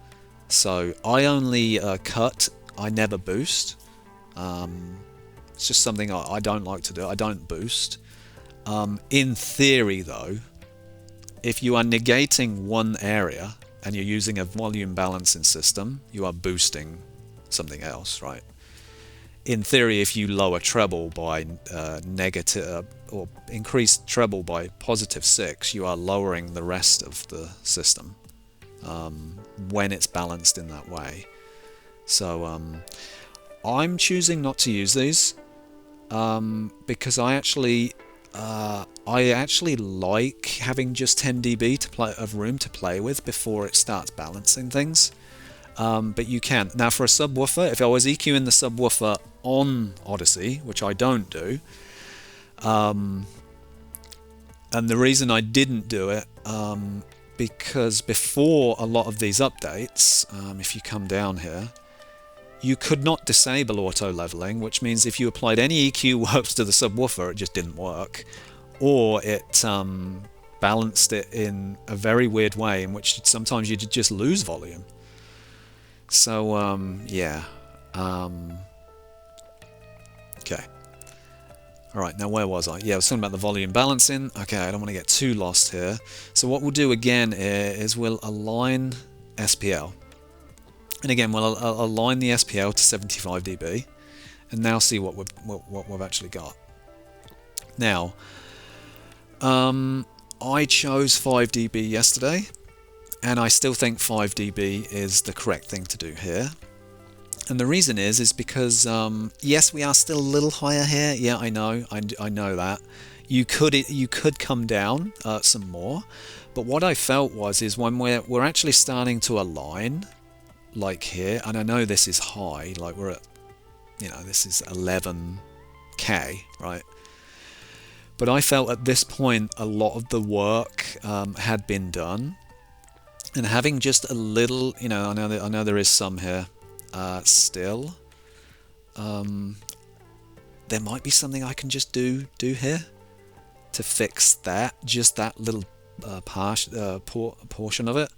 So I only cut, I never boost. It's just something I don't like to do. I don't boost. In theory though, if you are negating one area and you're using a volume balancing system, you are boosting something else, right? In theory, if you lower treble by negative or increase treble by +6, you are lowering the rest of the system when it's balanced in that way. So I'm choosing not to use these because I actually like having just 10 dB of room to play with before it starts balancing things. But you can. Now for a subwoofer, if I was EQing the subwoofer on Odyssey, which I don't do, and the reason I didn't do it, because before a lot of these updates, if you come down here, you could not disable auto leveling, which means if you applied any EQ works to the subwoofer, it just didn't work, or it balanced it in a very weird way in which sometimes you'd just lose volume. So yeah, okay. Alright, now where was I? Yeah, I was talking about the volume balancing. Okay, I don't want to get too lost here. So what we'll do again is we'll align SPL. And again, we'll align the SPL to 75 dB. And now see what we've actually got. Now, I chose 5 dB yesterday. And I still think 5 dB is the correct thing to do here. And the reason is because, yes, we are still a little higher here. Yeah, I know that. You could come down some more. But what I felt is when we're actually starting to align, like here, and I know this is high, like we're at, this is 11K, right? But I felt at this point a lot of the work had been done. And having just a little, I know there is some here still. There might be something I can just do here to fix that, just that little portion of it.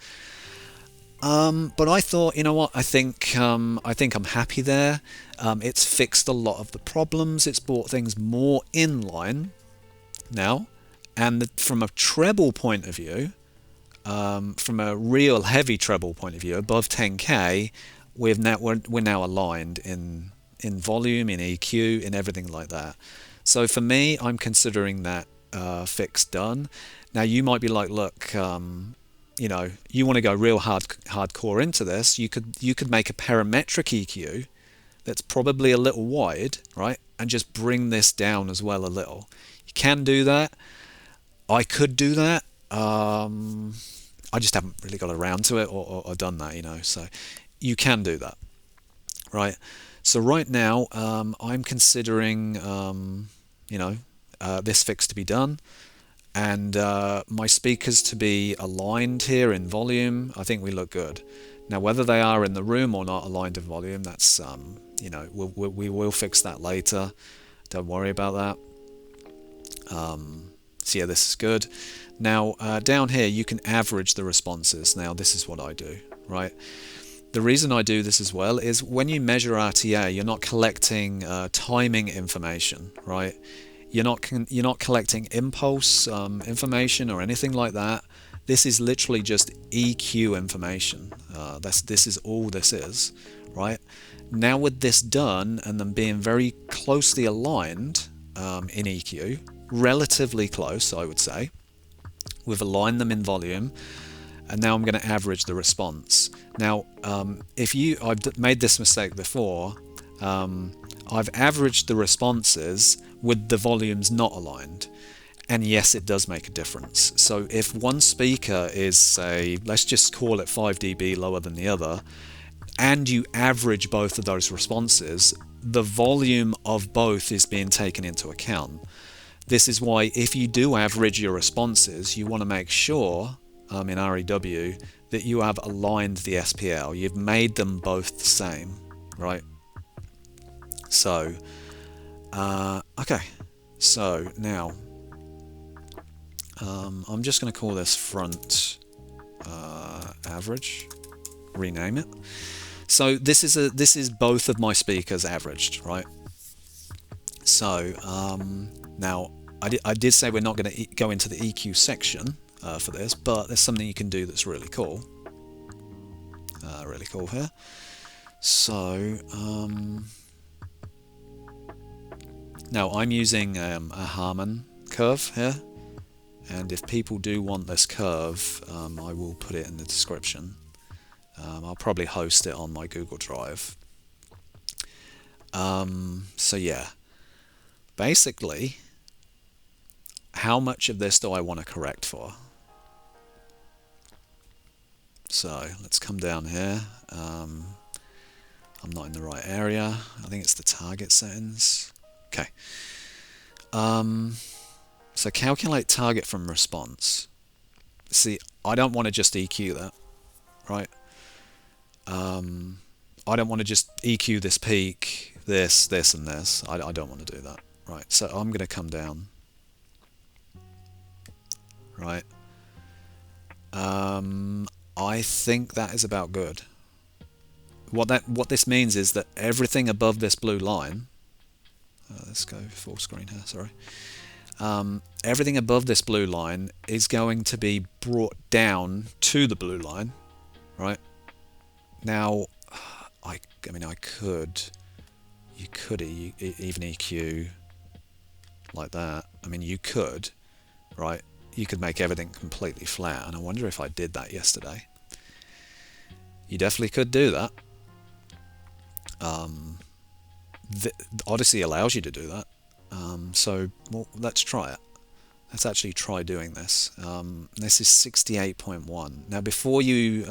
But I thought, you know what? I think I'm happy there. It's fixed a lot of the problems. It's brought things more in line now, and from a treble point of view. From a real heavy treble point of view, above 10K, we're now aligned in volume, in EQ, in everything like that. So for me, I'm considering that fix done. Now you might be like, look, you want to go real hardcore into this. You could make a parametric EQ that's probably a little wide, right, and just bring this down as well a little. You can do that. I could do that. I just haven't really got around to it or done that, so you can do that, right? So right now I'm considering this fix to be done, and my speakers to be aligned here in volume. I think we look good. Now whether they are in the room or not aligned in volume, that's we will fix that later. Don't worry about that. So yeah, this is good. Now down here you can average the responses. Now this is what I do, right? The reason I do this as well is when you measure RTA, you're not collecting timing information, right? You're not collecting impulse information or anything like that. This is literally just EQ information. This is all this is, right? Now with this done and them being very closely aligned in EQ, relatively close, I would say. We've aligned them in volume, and now I'm going to average the response. Now, I've made this mistake before. I've averaged the responses with the volumes not aligned, and yes, it does make a difference. So if one speaker is, say, let's just call it 5 dB lower than the other, and you average both of those responses, the volume of both is being taken into account. This is why if you do average your responses, you want to make sure in REW that you have aligned the SPL. You've made them both the same, right? So, okay. So now, I'm just going to call this front average. Rename it. So this is both of my speakers averaged, right? So now I did say we're not going to go into the EQ section for this, but there's something you can do that's really cool. Really cool here. So now I'm using a Harman curve here, and if people do want this curve, I will put it in the description. I'll probably host it on my Google Drive. So yeah, basically, how much of this do I want to correct for? So let's come down here. I'm not in the right area. I think it's the target settings. Okay. So calculate target from response. See, I don't want to just EQ that, right? I don't want to just EQ this peak, this, and this. I don't want to do that, right? So I'm going to come down, right? I think that is about good. What this means is that everything above this blue line, let's go full screen here, sorry. Everything above this blue line is going to be brought down to the blue line, right? Now, I mean, you could even EQ like that. I mean, you could, right? You could make everything completely flat, and I wonder if I did that yesterday. You definitely could do that. Odyssey allows you to do that. So well, let's try it. Let's actually try doing this. This is 68.1. Now, before you,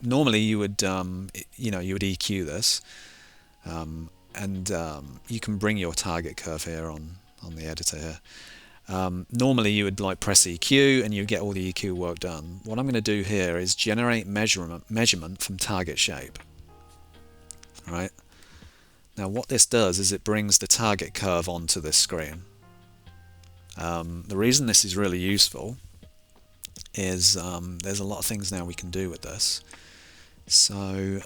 normally you would, you would EQ this, and you can bring your target curve here on the editor here. Normally you would like press EQ and you get all the EQ work done. What I'm going to do here is generate measurement from target shape. Right. Now what this does is it brings the target curve onto this screen. The reason this is really useful is there's a lot of things now we can do with this. So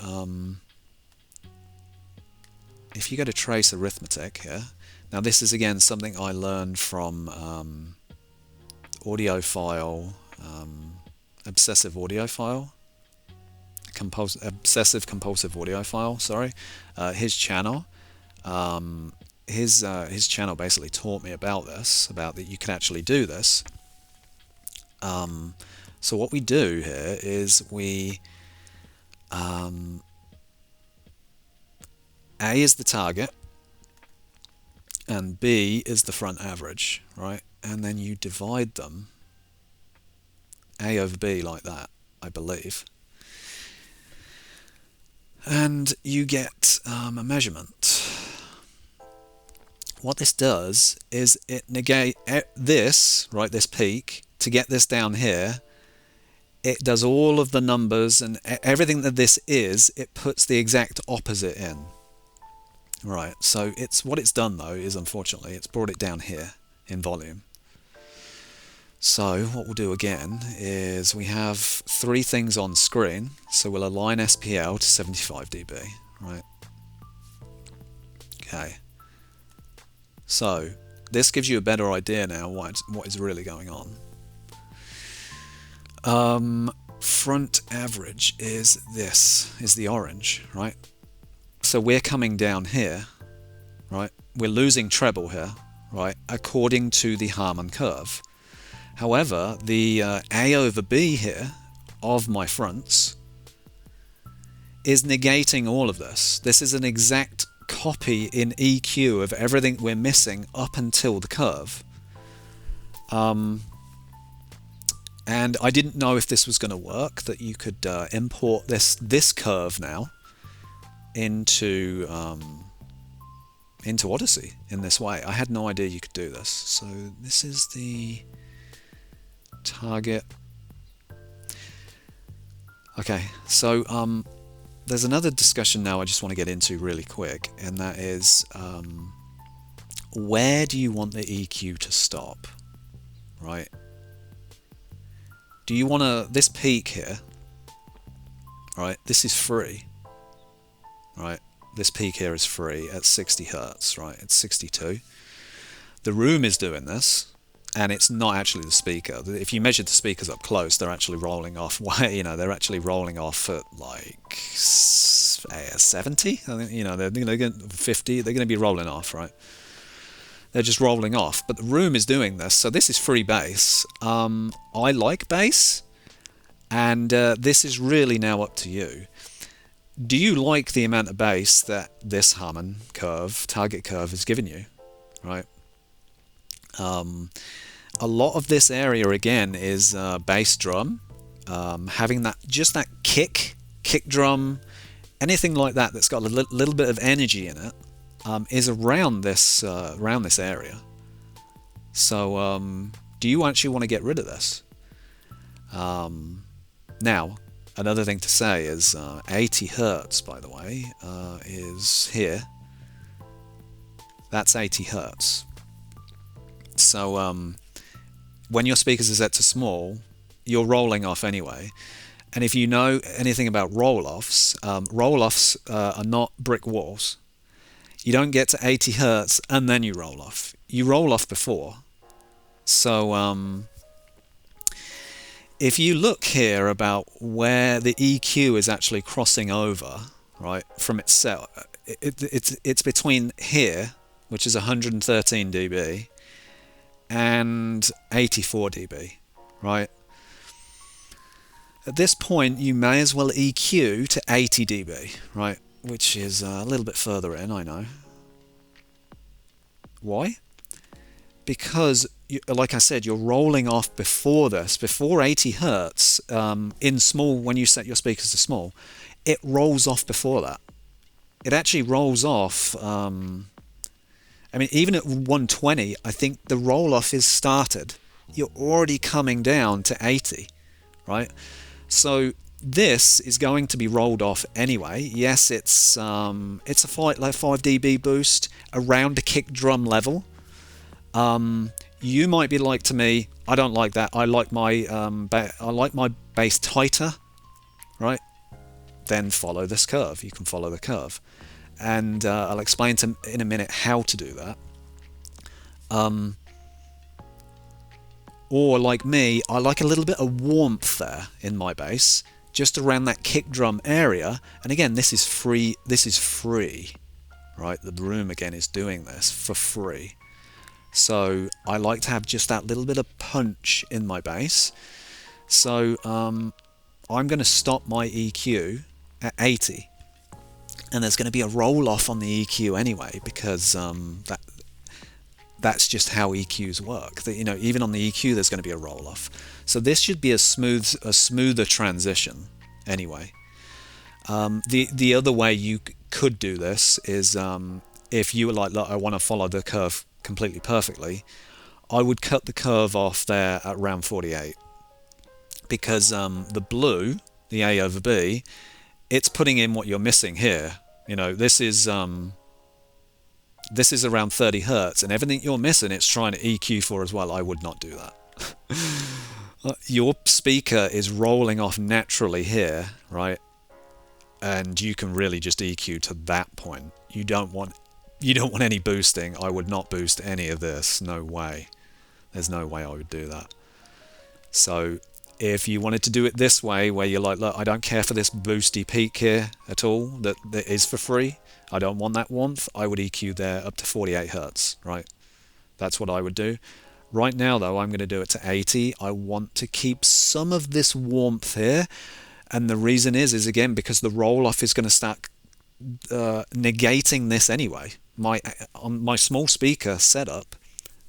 if you go to trace arithmetic here, now this is again something I learned from obsessive compulsive audiophile, sorry, his channel. His channel basically taught me about this, about that you can actually do this. So what we do here is we A is the target and B is the front average, right? And then you divide them, A over B, like that, I believe. And you get a measurement. What this does is it negates this, right, this peak, to get this down here. It does all of the numbers and everything that this is, it puts the exact opposite in. Right, so what it's done though is, unfortunately, it's brought it down here in volume. So what we'll do again is we have three things on screen, so we'll align SPL to 75 dB, right? Okay. So this gives you a better idea now what is really going on. Front average is the orange, right? So we're coming down here, right? We're losing treble here, right? According to the Harman curve. However, the A over B here of my fronts is negating all of this. This is an exact copy in EQ of everything we're missing up until the curve. And I didn't know if this was going to work, that you could import this curve now into Odyssey in this way. I had no idea you could do this. So this is the target. Okay, so there's another discussion now I just want to get into really quick, and that is where do you want the EQ to stop, right? Do you want to, this peak here, right, this is free, right? This peak here is free at 60 Hertz, right? It's 62. The room is doing this, and it's not actually the speaker. If you measure the speakers up close, they're actually rolling off. You know, they're actually rolling off at like 70. I think, you know, they're going 50. They're going to be rolling off, right? They're just rolling off. But the room is doing this, so this is free bass. I like bass, and this is really now up to you. Do you like the amount of bass that this Harman curve, target curve, has given you, right? A lot of this area again is bass drum, having that, just that kick drum, anything like that that's got a little bit of energy in it, is around this area. So do you actually want to get rid of this? Now, another thing to say is 80 Hertz, by the way, is here. That's 80 Hertz. So when your speakers are set to small, you're rolling off anyway. And if you know anything about roll-offs, roll-offs are not brick walls. You don't get to 80 Hertz and then you roll off. You roll off before. So if you look here about where the EQ is actually crossing over, right, from itself, it's between here, which is 113 dB, and 84 dB, right? At this point, you may as well EQ to 80 dB, right, which is a little bit further in, I know. Why? Because, like I said, you're rolling off before this, before 80 Hertz, in small, when you set your speakers to small, it rolls off before that. It actually rolls off, I mean, even at 120, I think the roll-off is started. You're already coming down to 80, right? So this is going to be rolled off anyway. Yes, it's a 5 dB boost around the kick drum level. You might be like to me, I don't like that. I like my bass tighter, right? Then follow this curve. You can follow the curve, and I'll explain in a minute how to do that. Or like me, I like a little bit of warmth there in my bass, just around that kick drum area. And again, this is free. This is free, right? The room again is doing this for free. So I like to have just that little bit of punch in my bass. So I'm going to stop my EQ at 80, and there's going to be a roll off on the EQ anyway, because that's just how EQs work. You know, even on the EQ, there's going to be a roll off. So this should be a smoother transition anyway. The other way you could do this is if you were like, look, I want to follow the curve completely perfectly, I would cut the curve off there at around 48, because the blue, the A over B, it's putting in what you're missing here. You know, this is around 30 Hertz, and everything you're missing, it's trying to EQ for as well. I would not do that. Your speaker is rolling off naturally here, right? And you can really just EQ to that point. You don't want any boosting. I would not boost any of this. No way. There's no way I would do that. So if you wanted to do it this way, where you're like, look, I don't care for this boosty peak here at all, that is for free, I don't want that warmth, I would EQ there up to 48 Hertz, right? That's what I would do. Right now, though, I'm going to do it to 80. I want to keep some of this warmth here, and the reason is again, because the roll-off is going to start negating this anyway. My small speaker setup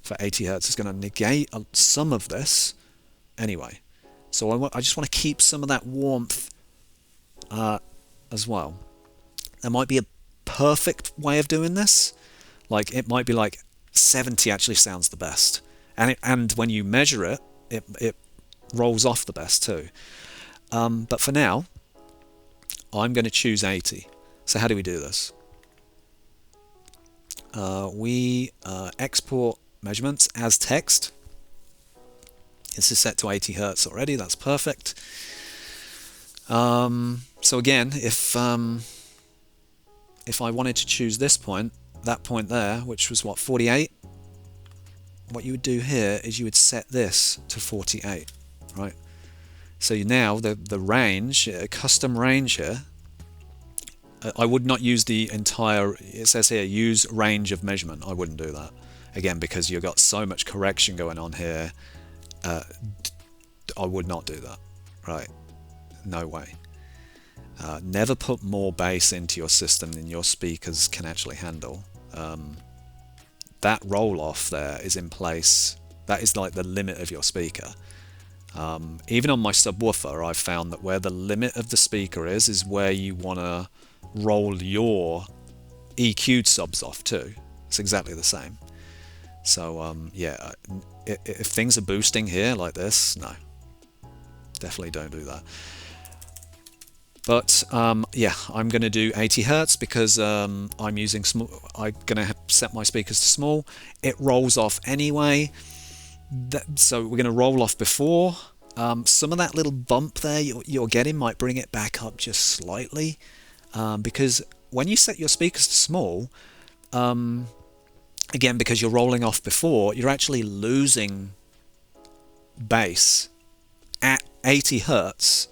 for 80 Hertz is going to negate some of this anyway. So I just want to keep some of that warmth as well. There might be a perfect way of doing this. Like, it might be like 70 actually sounds the best. And when you measure it, it rolls off the best too. But for now, I'm going to choose 80. So how do we do this? We export measurements as text. This is set to 80 Hertz already, that's perfect. So again, if I wanted to choose this point, that point there, which was what, 48, what you would do here is you would set this to 48, right? So now the range, custom range here, I would not use the entire, it says here, use range of measurement. I wouldn't do that. Again, because you've got so much correction going on here, I would not do that, right? No way. Never put more bass into your system than your speakers can actually handle. That roll-off there is in place. That is like the limit of your speaker. Even on my subwoofer, I've found that where the limit of the speaker is where you want to roll your EQ'd subs off too. It's exactly the same. So yeah, if things are boosting here like this, no, definitely don't do that. But yeah, I'm going to do 80 Hertz because I'm using small. I'm going to set my speakers to small. It rolls off anyway. So we're going to roll off before. Some of that little bump there you're getting might bring it back up just slightly, because when you set your speakers to small, again, because you're rolling off before, you're actually losing bass at 80 Hertz.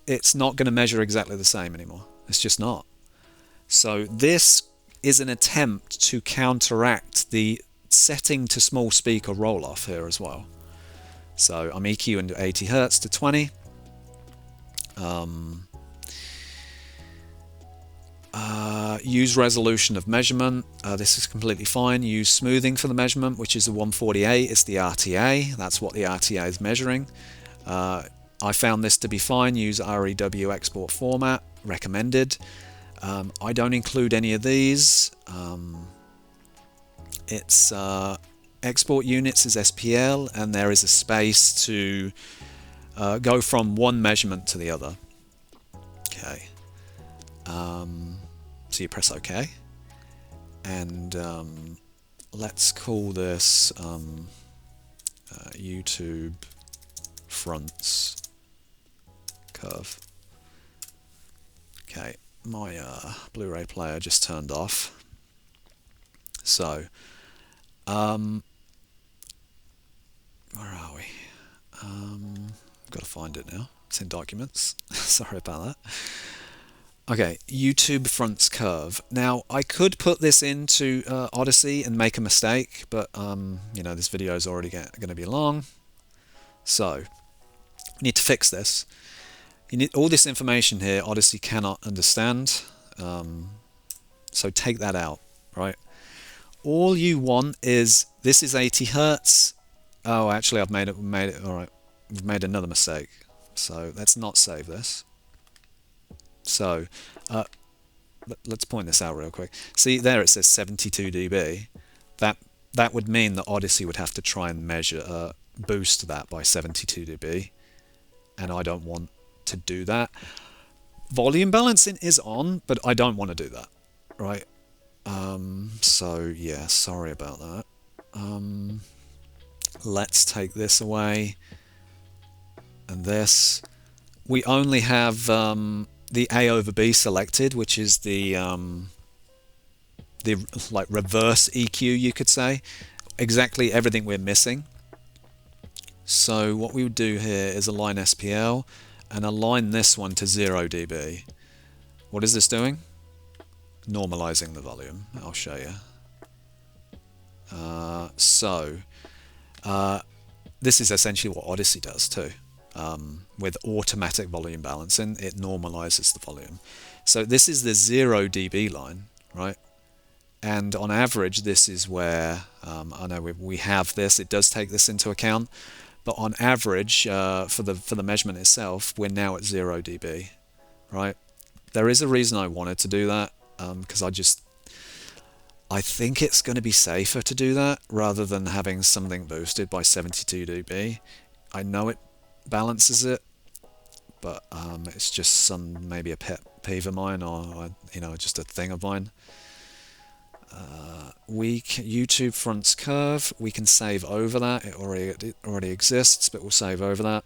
It's not going to measure exactly the same anymore. It's just not. So this is an attempt to counteract the setting to small speaker roll off here as well. So I'm EQing 80 Hertz to 20. Use resolution of measurement. This is completely fine. Use smoothing for the measurement, which is the 148. It's the RTA. That's what the RTA is measuring. I found this to be fine. Use REW export format, recommended. I don't include any of these. It's export units is SPL, and there is a space to go from one measurement to the other. Okay. So you press OK, and let's call this YouTube fronts curve. Okay, my Blu-ray player just turned off. So, where are we? I've got to find it now. It's in documents. Sorry about that. Okay, YouTube fronts curve. Now, I could put this into Odyssey and make a mistake, but you know, this video is already going to be long. So, we need to fix this. You need all this information here. Odyssey cannot understand, so take that out, right? All you want is, this is 80 Hertz. Oh, actually, I've made it. All right, we've made another mistake. So let's not save this. So let's point this out real quick. See there, it says 72 dB. That would mean that Odyssey would have to try and measure boost that by 72 dB, and I don't want to do that. Volume balancing is on, but I don't want to do that, right? So yeah, sorry about that. Let's take this away, and this. We only have the A over B selected, which is the like reverse EQ, you could say. Exactly everything we're missing. So what we would do here is align SPL and align this one to 0 dB. What is this doing? Normalizing the volume. I'll show you. This is essentially what Odyssey does too. With automatic volume balancing, it normalizes the volume. So this is the 0 dB line, right? And on average, this is where, I know we have this, it does take this into account, but on average, for the measurement itself, we're now at 0 dB, right? There is a reason I wanted to do that, because I think it's going to be safer to do that rather than having something boosted by 72 dB. I know it balances it, but it's just maybe a pet peeve of mine, or just a thing of mine. YouTube fronts curve, we can save over that. It already exists, but we'll save over that.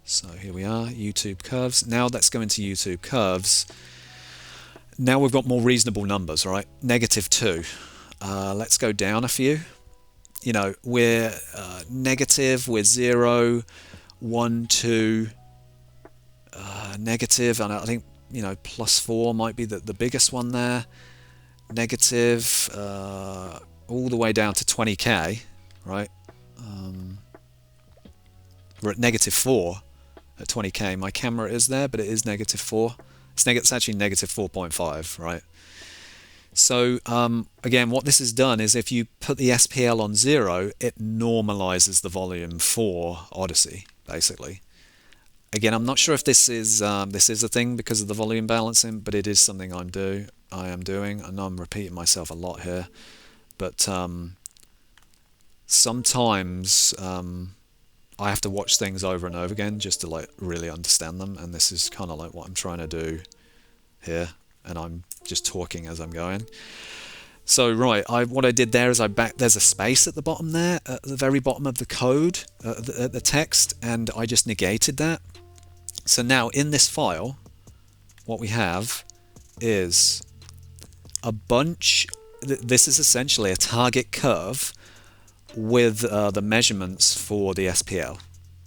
So here we are, YouTube curves. Now let's go into YouTube curves. Now we've got more reasonable numbers, right? -2. Let's go down a few. We're negative, we're 0, 1, 2, negative, and I think +4 might be the biggest one there. Negative, all the way down to 20k, right? We're at -4 at 20k. My camera is there, but it is -4. It's actually -4.5, right? So again, what this has done is if you put the SPL on 0, it normalizes the volume for Odyssey, basically. Again, I'm not sure if this is a thing because of the volume balancing, but it is something I am doing. I know I'm repeating myself a lot here, but sometimes I have to watch things over and over again just to really understand them, and this is kind of like what I'm trying to do here, and I'm just talking as I'm going. So right, what I did there is there's a space at the bottom there, at the very bottom of the code, the text, and I just negated that. So now in this file, what we have is a bunch. This is essentially a target curve with the measurements for the SPL,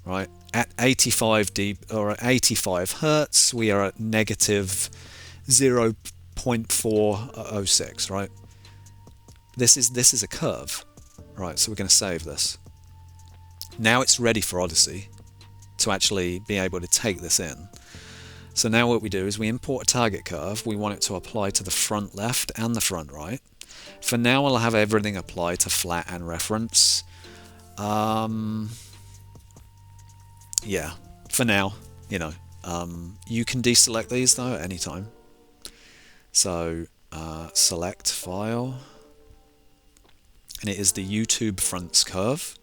right? At 85 dB or at 85 hertz, we are at -0.406, right? This is a curve, right? So we're going to save this. Now it's ready for Odyssey to actually be able to take this in. So now what we do is we import a target curve. We want it to apply to the front left and the front right. For now, I'll have everything apply to flat and reference. Yeah, for now, you can deselect these though at any time. So select file, and it is the YouTube fronts curve.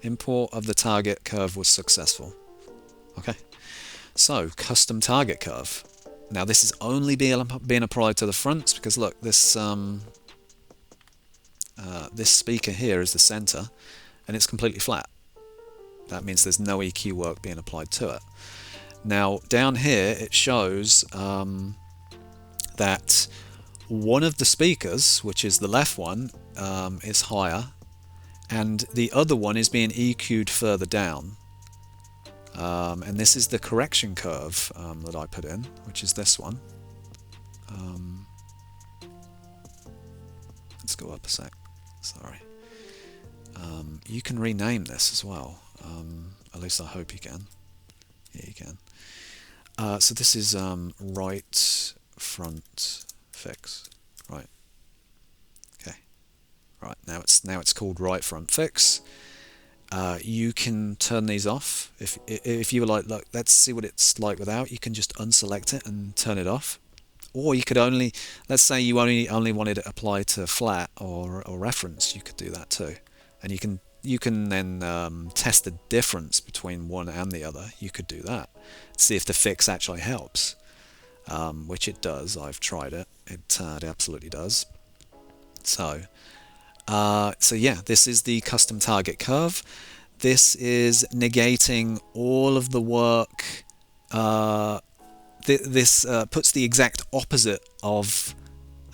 Import of the target curve was successful. Okay, so custom target curve. Now this is only being applied to the fronts because look, this this speaker here is the center, and it's completely flat. That means there's no EQ work being applied to it. Now down here it shows that one of the speakers, which is the left one, is higher, and the other one is being EQ'd further down. And this is the correction curve that I put in, which is this one. Let's go up a sec. Sorry. You can rename this as well. At least I hope you can. Yeah, you can. So this is right front fix. Right. Okay. Right. Now it's called right front fix. You can turn these off if you were like, look, let's see what it's like without. You can just unselect it and turn it off, or you could let's say you only wanted it applied to flat or reference. You could do that too, and you can then test the difference between one and the other. You could do that, see if the fix actually helps, which it does. I've tried it. It absolutely does. So yeah, this is the custom target curve. This is negating all of the work. This puts the exact opposite of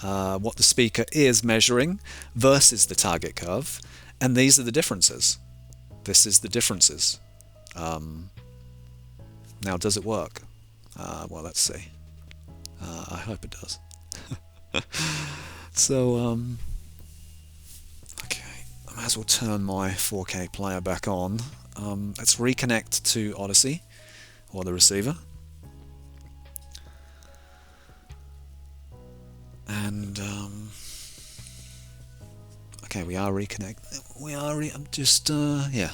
what the speaker is measuring versus the target curve, and these are the differences. This is the differences. Now, does it work? Well, let's see. I hope it does. So, I might as well turn my 4K player back on. Let's reconnect to Odyssey, or the receiver. And, okay, we are reconnected. I'm just, yeah,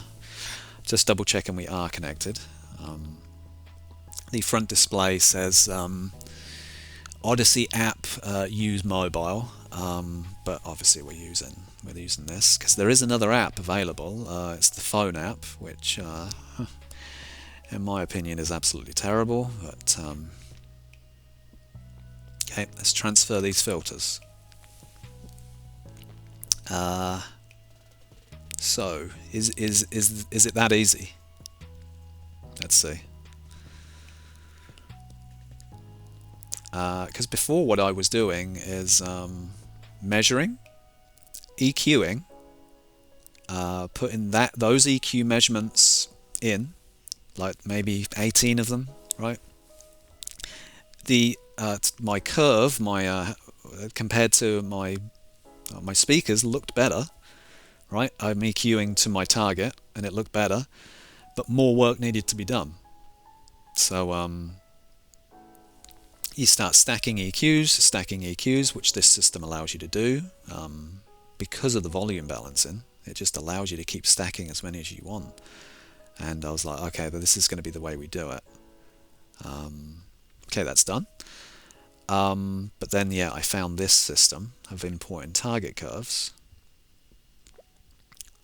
just double checking we are connected. The front display says Odyssey app use mobile, but obviously we're using with using this, because there is another app available. It's the phone app, which in my opinion is absolutely terrible, but okay, let's transfer these filters. So is it that easy? Let's see. Because before, what I was doing is measuring, EQing, putting those EQ measurements in, like maybe 18 of them, right? My curve, compared to my speakers, looked better, right? I'm EQing to my target, and it looked better, but more work needed to be done. So you start stacking EQs, which this system allows you to do. Because of the volume balancing, it just allows you to keep stacking as many as you want. And I was like, okay, but this is going to be the way we do it. Okay, that's done. But then, yeah, I found this system of importing target curves,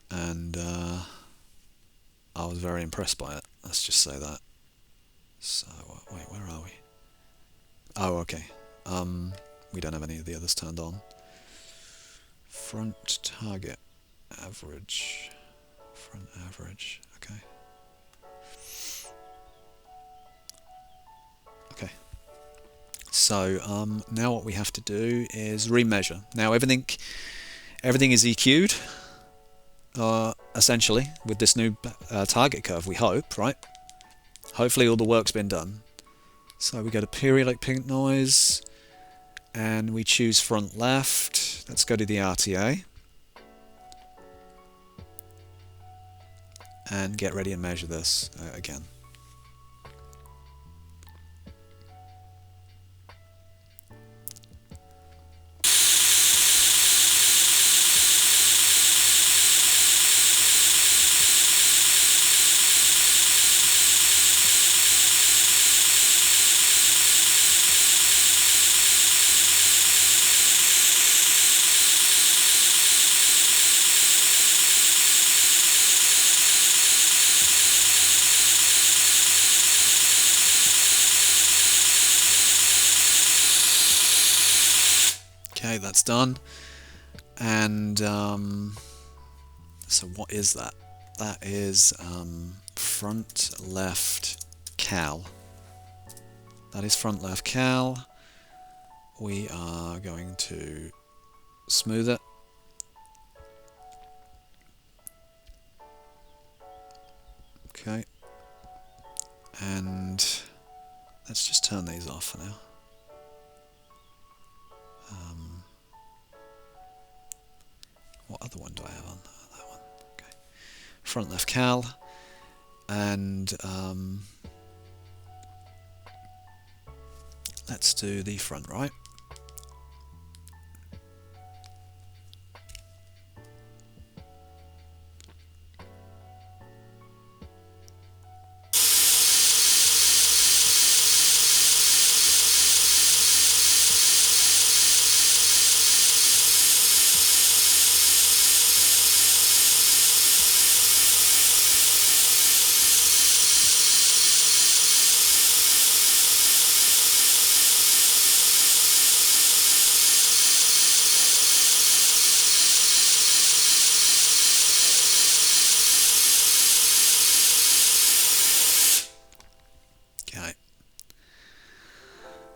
and I was very impressed by it. Let's just say that. So, wait, where are we? Oh, okay. We don't have any of the others turned on. Front target average. Front average. Okay. Okay. So now what we have to do is remeasure. Now everything is EQ'd, essentially, with this new target curve. We hope, right? Hopefully all the work's been done. So we go to periodic pink noise, and we choose front left. Let's go to the RTA and get ready and measure this again. Okay, that's done. And so what is that? That is front left cal. That is front left cal. We are going to smooth it. Okay. And let's just turn these off for now. What other one do I have on? That one. Okay. Front left cal, and let's do the front right.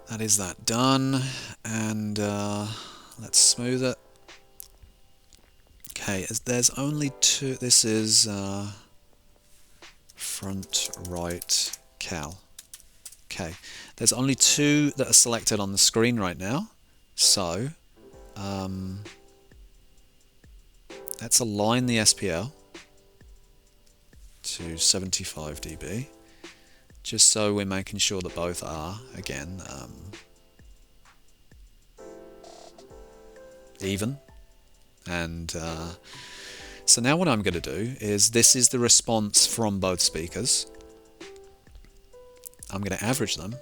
That is that done, and let's smooth it. Okay, there's only two. This is front right cal. Okay, there's only two that are selected on the screen right now, so let's align the SPL to 75 dB. Just so we're making sure that both are, again, even. And so now what I'm going to do is, this is the response from both speakers. I'm going to average them.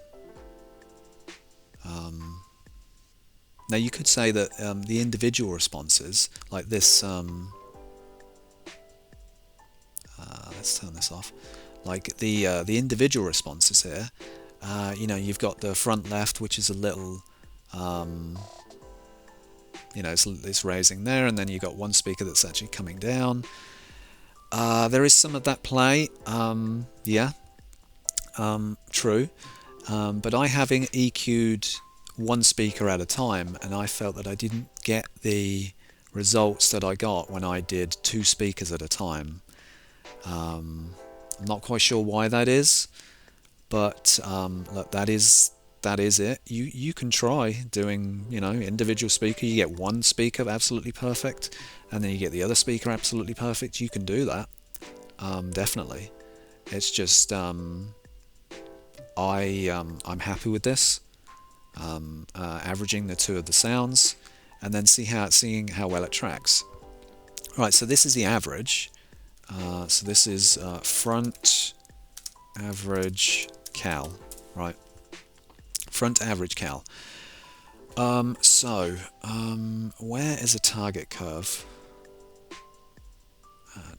Now you could say that the individual responses, like this, let's turn this off, like the individual responses here, you know, you've got the front left, which is a little, you know, it's raising there, and then you've got one speaker that's actually coming down. There is some of that play, yeah, true, but I having EQ'd one speaker at a time, and I felt that I didn't get the results that I got when I did two speakers at a time. I'm not quite sure why that is, but look, that is it. You can try doing, you know, individual speaker. You get one speaker absolutely perfect, and then you get the other speaker absolutely perfect. You can do that, definitely. It's just I'm happy with this. Averaging the two of the sounds, and then seeing how well it tracks. Right, so this is the average. So this is front average cal, right? Front average cal. Where is a target curve?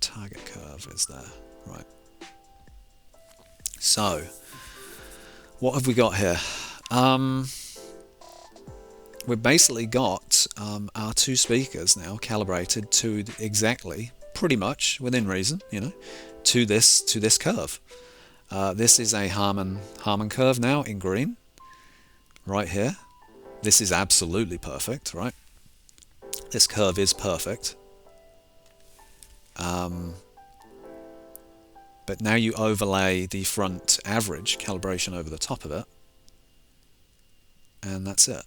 Target curve is there, right? So, what have we got here? We've basically got our two speakers now calibrated to exactly, pretty much within reason, you know, to this curve. This is a Harman curve now in green, right here. This is absolutely perfect, right? This curve is perfect. But now you overlay the front average calibration over the top of it, and that's it.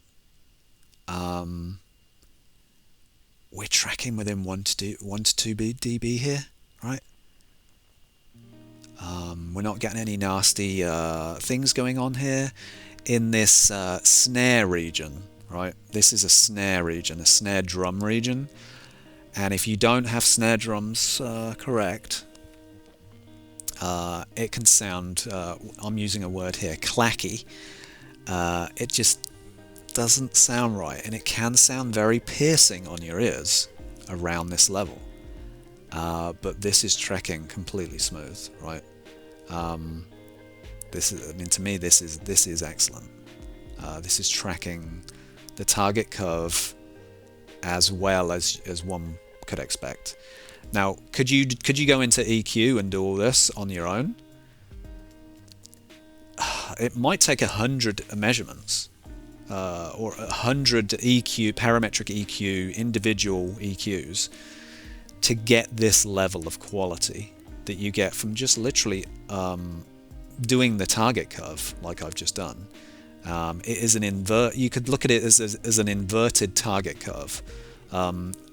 We're tracking within 1 to 2 dB here, right? We're not getting any nasty things going on here in this snare region, right? This is a snare region, a snare drum region, and if you don't have snare drums correct, it can sound, I'm using a word here, clacky. It just doesn't sound right, and it can sound very piercing on your ears around this level, but this is trekking completely smooth, right? This is, I mean, to me this is excellent. This is tracking the target curve as well as one could expect. Now, could you go into EQ and do all this on your own? It might take 100 measurements. Or 100 EQ, parametric EQ, individual EQs to get this level of quality that you get from just literally doing the target curve like I've just done. It is you could look at it as an inverted target curve.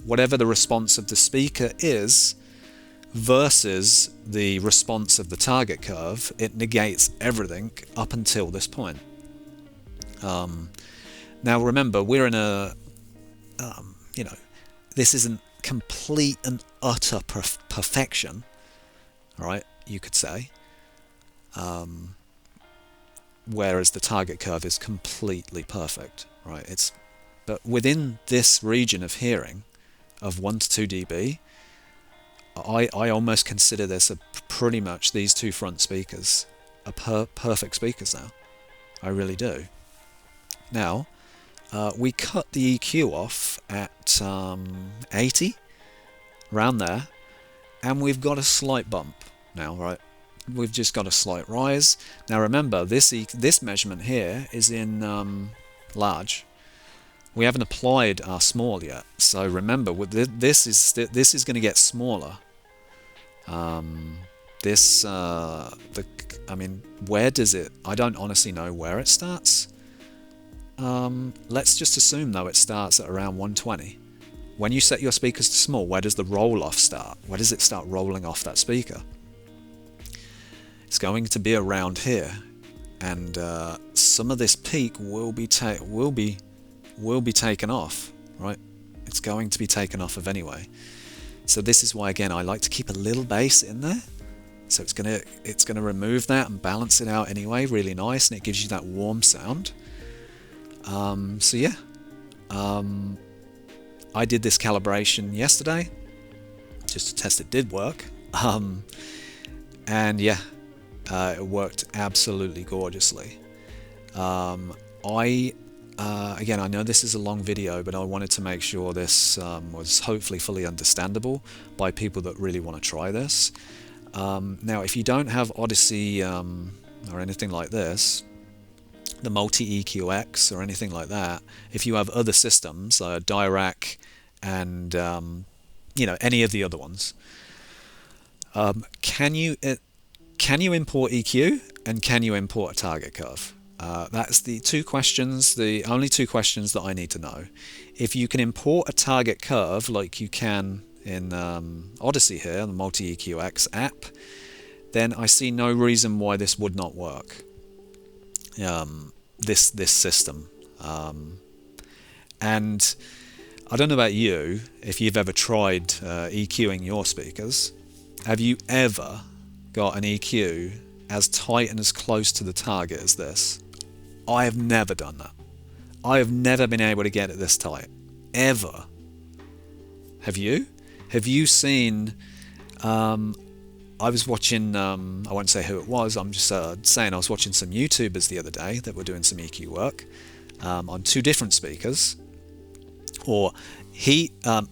Whatever the response of the speaker is versus the response of the target curve, it negates everything up until this point. Now remember, we're in a, you know, this isn't complete and utter perfection, right, you could say, whereas the target curve is completely perfect, right? But within this region of hearing, of 1 to 2 dB, I almost consider this pretty much, these two front speakers are perfect speakers now. I really do. Now, we cut the EQ off at 80, around there, and we've got a slight bump now, right? We've just got a slight rise. Now remember, this measurement here is in large. We haven't applied our small yet, so remember, this is going to get smaller. I mean, where does it? I don't honestly know where it starts. Let's just assume though it starts at around 120. When you set your speakers to small, where does the roll-off start? Where does it start rolling off that speaker? It's going to be around here, and some of this peak will be taken off, right? It's going to be taken off of anyway. So this is why, again, I like to keep a little bass in there. So it's gonna remove that and balance it out anyway, really nice, and it gives you that warm sound. So yeah, I did this calibration yesterday just to test it did work, and yeah, it worked absolutely gorgeously. Again, I know this is a long video, but I wanted to make sure this was hopefully fully understandable by people that really want to try this. Now, if you don't have Odyssey or anything like this, the Multi-EQX or anything like that, if you have other systems, Dirac and you know, any of the other ones, can you import EQ and can you import a target curve? That's the only two questions that I need to know. If you can import a target curve like you can in Odyssey here, the Multi-EQX app, then I see no reason why this would not work. This system, and I don't know about you, if you've ever tried EQing your speakers. Have you ever got an EQ as tight and as close to the target as this? I have never done that. I have never been able to get it this tight, ever. Have you? Have you seen, I was watching, I won't say who it was, I'm just saying I was watching some YouTubers the other day that were doing some EQ work on two different speakers. Or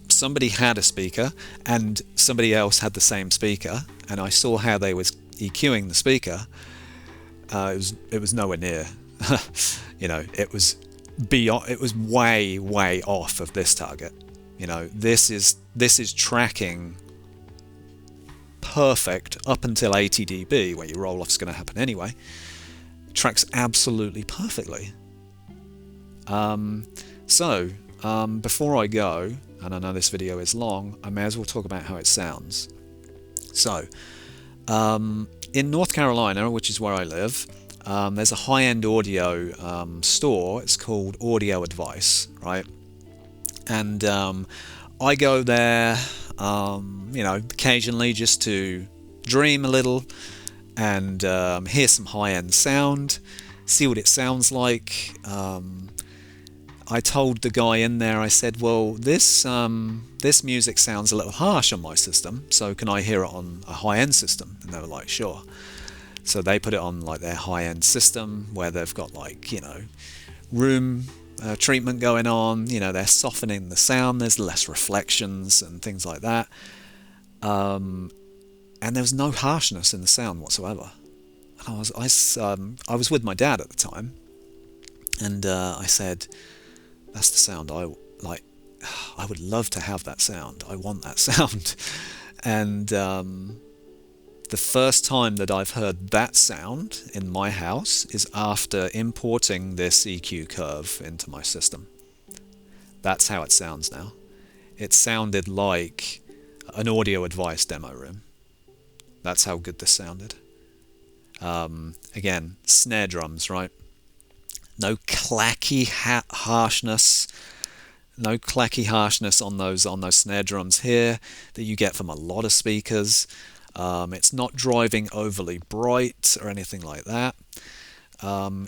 somebody had a speaker and somebody else had the same speaker, and I saw how they was EQing the speaker. It was nowhere near. You know, it was beyond. It was way off of this target. You know, this is tracking perfect up until 80 dB, where your roll off is going to happen anyway. Tracks absolutely perfectly. Before I go, and I know this video is long, I may as well talk about how it sounds. So, in North Carolina, which is where I live, there's a high-end audio store. It's called Audio Advice, right? And I go there, you know, occasionally just to dream a little and hear some high-end sound, see what it sounds like. I told the guy in there, I said, well, this music sounds a little harsh on my system, so can I hear it on a high-end system? And they were like, sure. So they put it on like their high-end system where they've got, like, you know, room treatment going on, you know, they're softening the sound, there's less reflections and things like that. And there was no harshness in the sound whatsoever. And I was with my dad at the time, and I said, that's the sound I like. I would love to have that sound. I want that sound. And the first time that I've heard that sound in my house is after importing this EQ curve into my system. That's how it sounds now. It sounded like an Audio Advice demo room. That's how good this sounded. Again, snare drums, right? No clacky harshness. No clacky harshness on those snare drums here that you get from a lot of speakers. It's not driving overly bright or anything like that.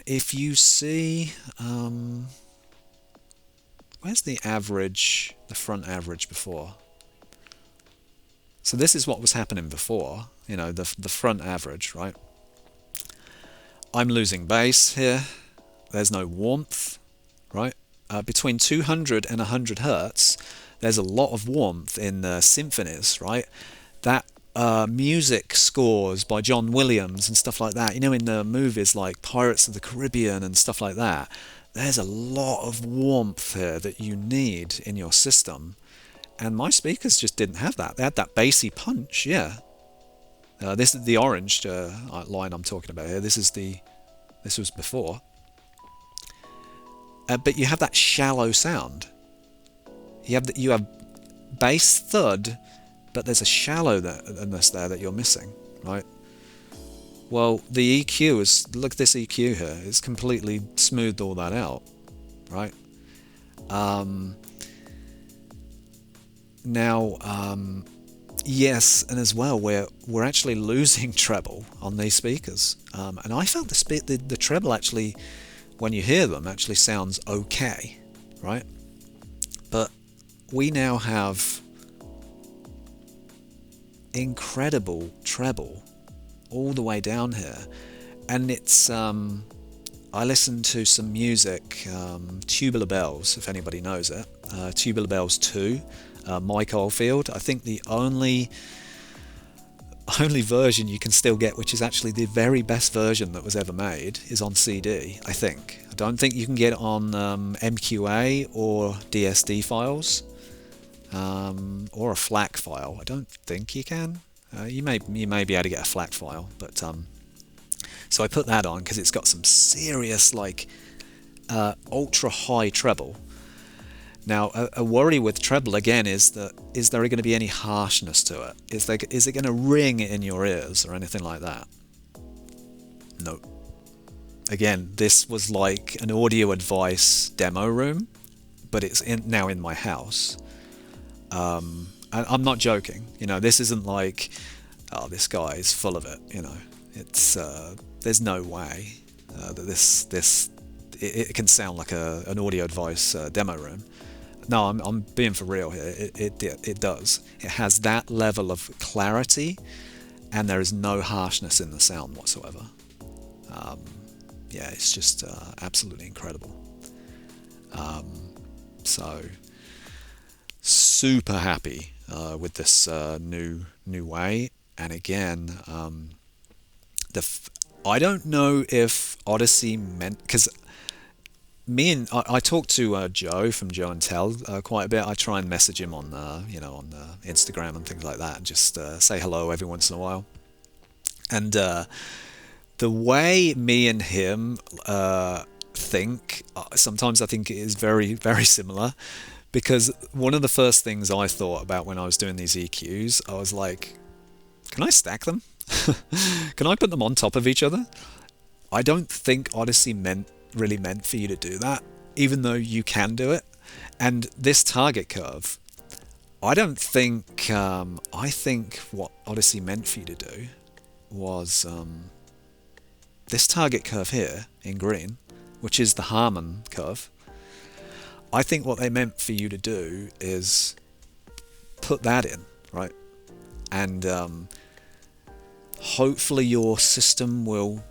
If you see, where's the average, the front average before? So this is what was happening before, you know, the front average, right? I'm losing bass here. There's no warmth, right? Between 200 and 100 hertz, there's a lot of warmth in symphonies, right? That music scores by John Williams and stuff like that, you know, in the movies like Pirates of the Caribbean and stuff like that, there's a lot of warmth here that you need in your system. And my speakers just didn't have that. They had that bassy punch, yeah. This is the orange line I'm talking about here. This was before. But you have that shallow sound. You have bass thud, but there's a shallowness there that you're missing, right? Well, the EQ is, look at this EQ here, it's completely smoothed all that out, right? Yes, and as well, we're actually losing treble on these speakers, and I felt the treble actually, when you hear them, actually sounds okay, right? we now have incredible treble all the way down here, and it's I listened to some music, Tubular Bells, if anybody knows it, Tubular Bells 2, Mike Oldfield. I think the only version you can still get, which is actually the very best version that was ever made, is on CD, I think. I don't think you can get it on MQA or DSD files, or a FLAC file. I don't think you can. You may be able to get a FLAC file, but so I put that on because it's got some serious, like, ultra high treble. Now, a worry with treble again is there going to be any harshness to it? Is it going to ring in your ears or anything like that? No. Again, this was like an audio advice demo room, but it's now in my house. I'm not joking. You know, this isn't like, oh, this guy is full of it. You know, it's there's no way that it can sound like an audio advice demo room. No, I'm being for real here. It does. It has that level of clarity, and there is no harshness in the sound whatsoever. Yeah, it's just absolutely incredible. So super happy with this new way. And again, I don't know if Odyssey meant, because I talked to Joe from Joe and Tell quite a bit. I try and message him on on Instagram and things like that, and just say hello every once in a while. And the way me and him think, sometimes I think it is very, very similar, because one of the first things I thought about when I was doing these EQs, I was like, can I stack them? Can I put them on top of each other? I don't think Odyssey really meant for you to do that, even though you can do it. And this target curve, I think what Odyssey meant for you to do was this target curve here in green, which is the Harman curve. I think what they meant for you to do is put that in, right? And hopefully your system will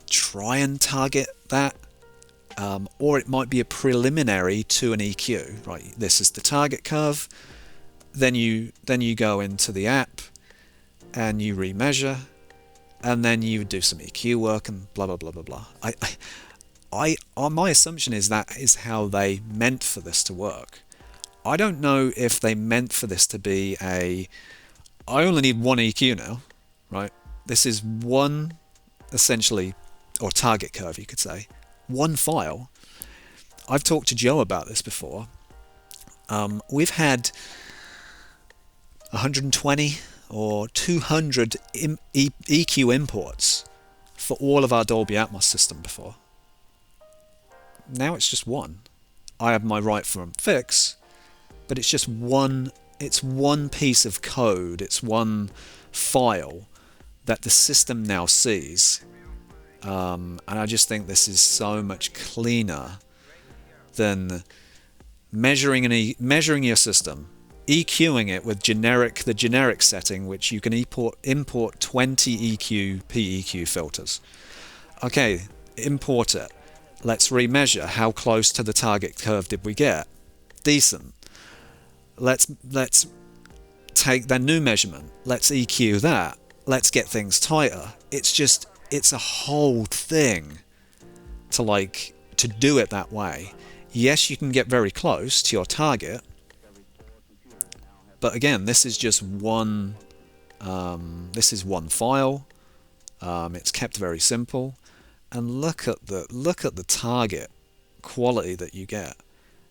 try and target that, or it might be a preliminary to an EQ, right? This is the target curve. Then you go into the app and you remeasure, and then you do some EQ work and blah blah blah blah blah. My assumption is that is how they meant for this to work. I don't know if they meant for this to be I only need one EQ now, right? This is one, essentially, or target curve, you could say, one file. I've talked to Joe about this before. We've had 120 or 200 EQ imports for all of our Dolby Atmos system before. Now it's just one. I have my right from fix, but it's just one. It's one piece of code. It's one file that the system now sees. And I just think this is so much cleaner than measuring your system, EQing it with the generic setting, which you can import 20 EQ PEQ filters. Okay, import it. Let's remeasure. How close to the target curve did we get? Decent. Let's take the new measurement. Let's EQ that. Let's get things tighter. It's a whole thing to do it that way. Yes, you can get very close to your target, but again, this is just one. This is one file. It's kept very simple, and look at the target quality that you get.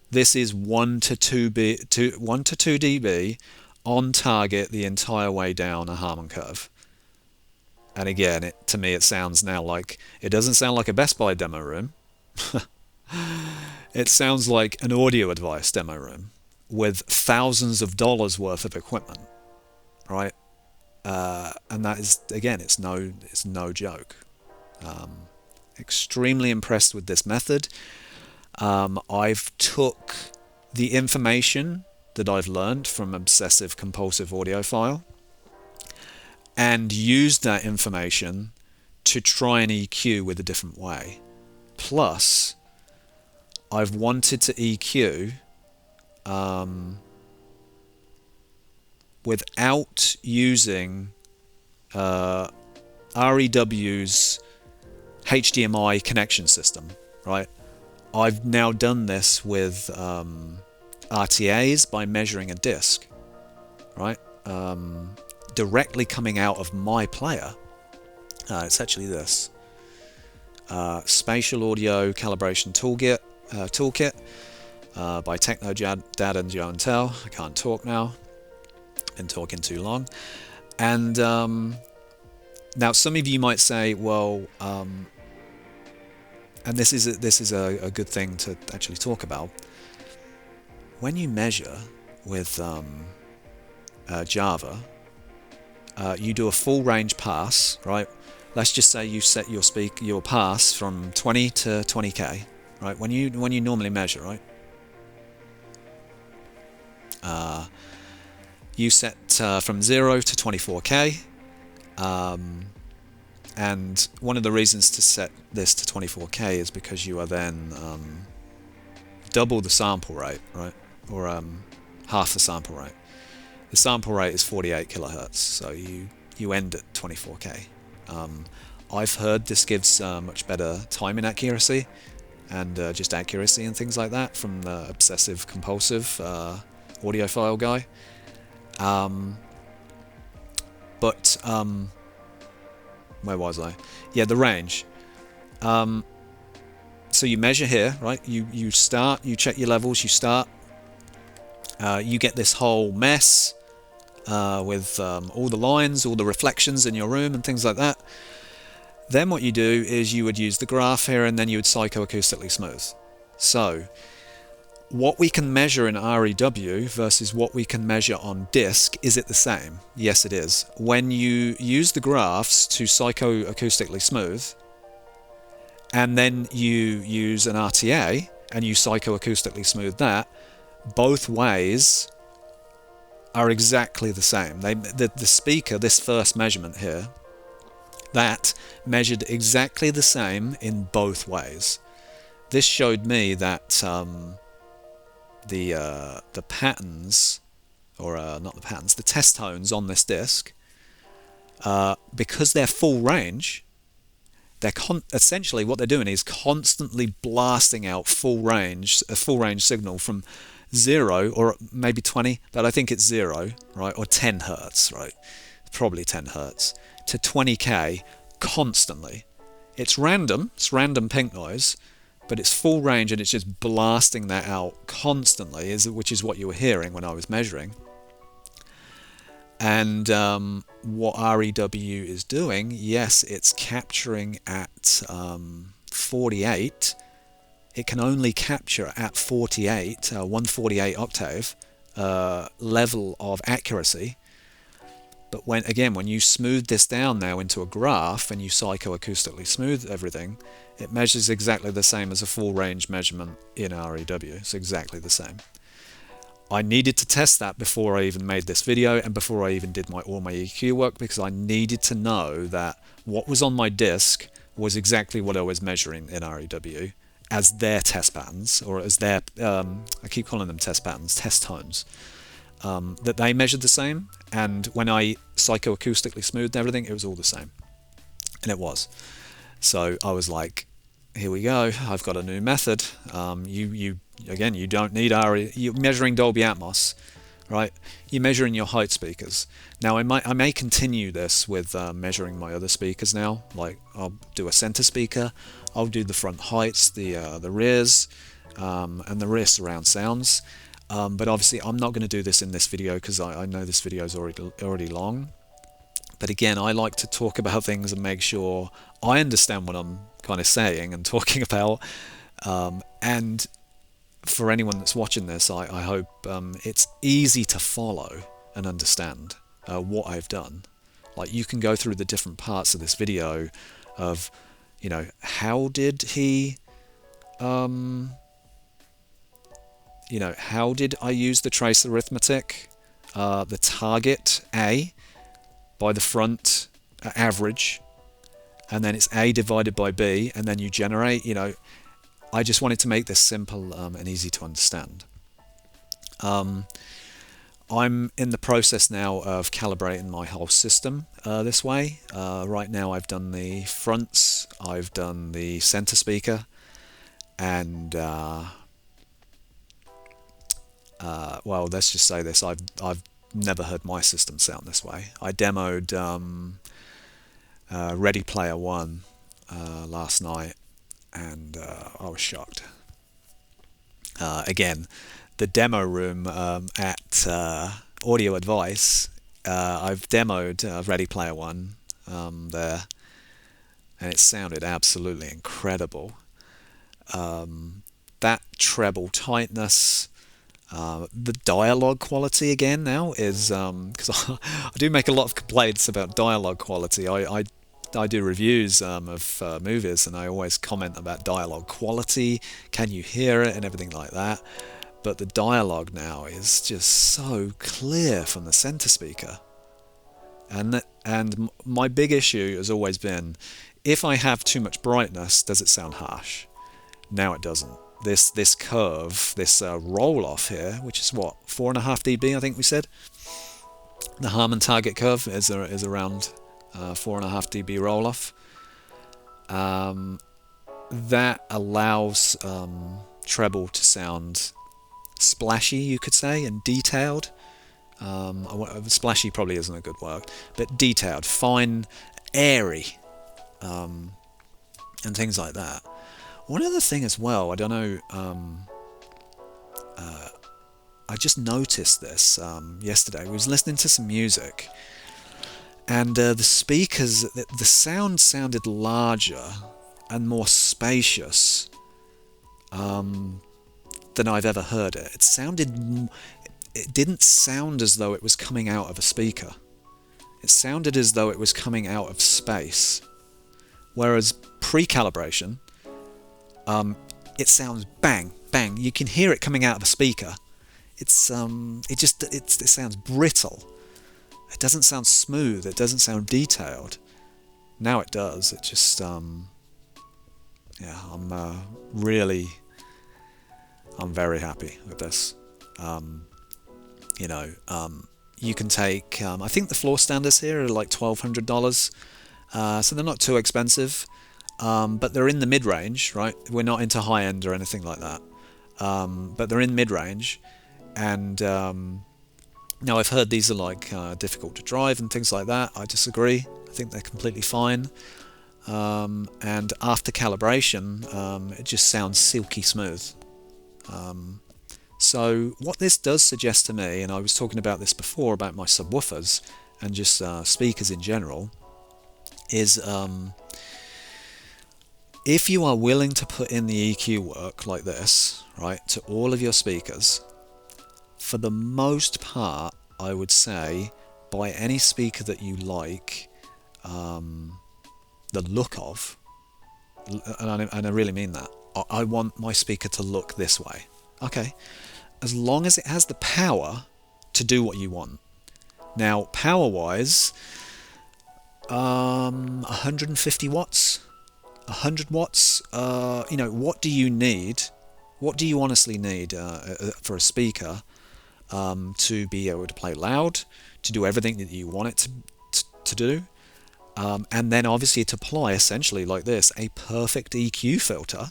This is 1 to 2 dB on target the entire way down a Harman curve. And again, to me, it sounds now like, it doesn't sound like a Best Buy demo room. It sounds like an audio advice demo room with thousands of dollars worth of equipment, right? And that is, again, it's no joke. Extremely impressed with this method. I've took the information that I've learned from obsessive compulsive audiophile and used that information to try and EQ with a different way. Plus, I've wanted to EQ without using REW's HDMI connection system, right? I've now done this with RTAs by measuring a disc, right? Directly coming out of my player. It's actually this. Spatial Audio Calibration Toolkit by Techno Dad and Joe and Tell. I can't talk now. Been talking too long. And now some of you might say, well, and this is a good thing to actually talk about. When you measure with Java, you do a full range pass, right? Let's just say you set your pass from 20 to 20k, right? When you normally measure, right? You set from 0 to 24k, and one of the reasons to set this to 24k is because you are then double the sample rate, right? Or half the sample rate. The sample rate is 48 kilohertz, so you end at 24k. I've heard this gives much better timing accuracy and just accuracy and things like that from the obsessive compulsive audiophile guy. But where was I? Yeah, the range. So you measure here, right? You start, you check your levels, you start. You get this whole mess with all the lines, all the reflections in your room and things like that. Then what you do is you would use the graph here and then you would psychoacoustically smooth. So what we can measure in REW versus what we can measure on disc, is it the same? Yes, it is. When you use the graphs to psychoacoustically smooth and then you use an RTA and you psychoacoustically smooth that, both ways are exactly the same. The speaker, this first measurement here, that measured exactly the same in both ways. This showed me that the patterns, or not the patterns, the test tones on this disc, because they're full range, they're essentially what they're doing is constantly blasting out a full range signal from 0 or maybe 20, but I think it's 0, right, or 10 hertz, right, probably 10 hertz to 20k constantly. It's random pink noise, but it's full range and it's just blasting that out constantly, which is what you were hearing when I was measuring. And what REW is doing, yes, it's capturing at 48. It can only capture at 48, 148 octave level of accuracy. But when you smooth this down now into a graph and you psychoacoustically smooth everything, it measures exactly the same as a full range measurement in REW. It's exactly the same. I needed to test that before I even made this video and before I even did all my EQ work, because I needed to know that what was on my disc was exactly what I was measuring in REW as their test patterns, or as their, I keep calling them test patterns, test tones. That they measured the same, and when I psychoacoustically smoothed everything, it was all the same, and it was. So I was like, here we go, I've got a new method. You don't need you're measuring Dolby Atmos, right? You're measuring your height speakers. Now I may continue this with measuring my other speakers now. Like I'll do a center speaker, I'll do the front heights, the rears, and the rear surround sounds. But obviously I'm not going to do this in this video because I know this video is already long. But again, I like to talk about things and make sure I understand what I'm kind of saying and talking about. And for anyone that's watching this, I hope it's easy to follow and understand what I've done. Like you can go through the different parts of this video of, how did he how did I use the trace arithmetic? The target A by the front average, and then it's A divided by B, and then you generate, I just wanted to make this simple and easy to understand. I'm in the process now of calibrating my whole system this way. Right now I've done the fronts, I've done the center speaker, and well, let's just say this, I've never heard my system sound this way. I demoed Ready Player One last night, and I was shocked. Again, the demo room at Audio Advice, I've demoed Ready Player One there, and it sounded absolutely incredible. That treble tightness, the dialogue quality again now is, because I do make a lot of complaints about dialogue quality. I do reviews of movies, and I always comment about dialogue quality, can you hear it, and everything like that. But the dialogue now is just so clear from the center speaker. And my big issue has always been, if I have too much brightness, does it sound harsh? Now it doesn't. This curve, this roll off here, which is what, 4.5 dB, I think we said. The Harman target curve is around 4.5 dB roll off. That allows treble to sound splashy, you could say, and detailed. Splashy probably isn't a good word, but detailed, fine, airy, and things like that. One other thing as well, I don't know, I just noticed this yesterday. We was listening to some music, and the speakers, the sound sounded larger and more spacious than I've ever heard it. It didn't sound as though it was coming out of a speaker. It sounded as though it was coming out of space. Whereas pre-calibration, it sounds bang, bang. You can hear it coming out of a speaker. It sounds brittle. It doesn't sound smooth. It doesn't sound detailed. Now it does. It just, I'm very happy with this. You can take, I think the floor standards here are like $1,200, so they're not too expensive, but they're in the mid-range, right? We're not into high-end or anything like that, but they're in mid-range, and now I've heard these are like difficult to drive and things like that. I disagree. I think they're completely fine, and after calibration, it just sounds silky smooth. So what this does suggest to me, and I was talking about this before about my subwoofers and just speakers in general, is if you are willing to put in the EQ work like this, right, to all of your speakers, for the most part, I would say, buy any speaker that you like the look of, and I really mean that. I want my speaker to look this way. Okay, as long as it has the power to do what you want. Now, power-wise, 150 watts, 100 watts, what do you need? What do you honestly need for a speaker to be able to play loud, to do everything that you want it to do, and then obviously to apply, essentially like this, a perfect EQ filter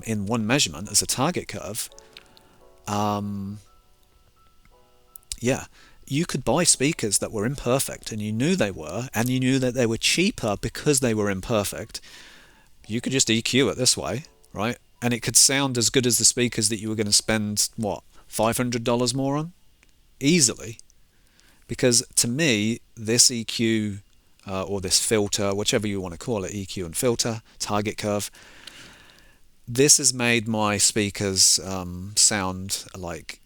in one measurement as a target curve. You could buy speakers that were imperfect, and you knew they were, and you knew that they were cheaper because they were imperfect. You could just EQ it this way, right? And it could sound as good as the speakers that you were going to spend, what, $500 more on? Easily. Because to me, this EQ, or this filter, whichever you want to call it, EQ and filter, target curve, this has made my speakers sound like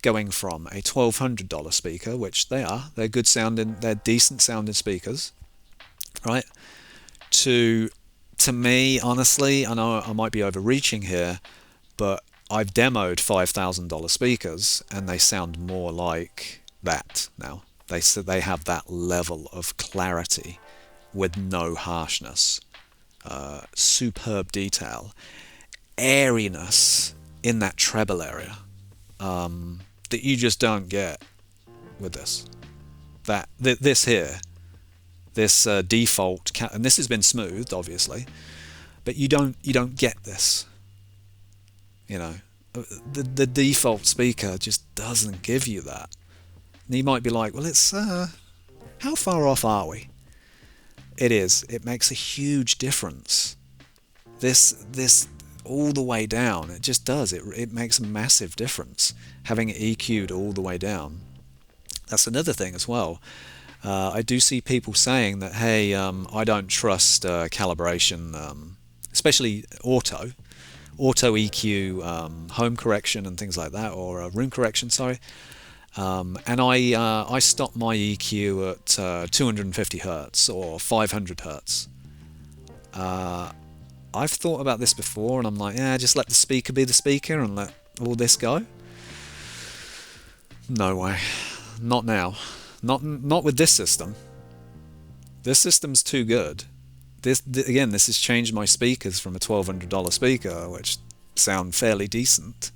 going from a $1,200 speaker, which they're good sounding, they're decent sounding speakers, right? To me, honestly, I know I might be overreaching here, but I've demoed $5,000 speakers, and they sound more like that now. They have that level of clarity with no harshness, superb detail, airiness in that treble area that you just don't get with this. This here, this default, and this has been smoothed obviously, but you don't get this. You know, the default speaker just doesn't give you that. And you might be like, well, it's how far off are we? It is. It makes a huge difference. This all the way down. It just does. It makes a massive difference having it EQ'd all the way down. That's another thing as well. I do see people saying that, hey, I don't trust calibration, especially auto EQ, home correction and things like that, or room correction, sorry. And I stop my EQ at 250 Hertz or 500 Hertz. I've thought about this before, and I'm like, yeah, just let the speaker be the speaker and let all this go. No way, not now, not with this system. This system's too good. Again, this has changed my speakers from a $1,200 speaker, which sound fairly decent,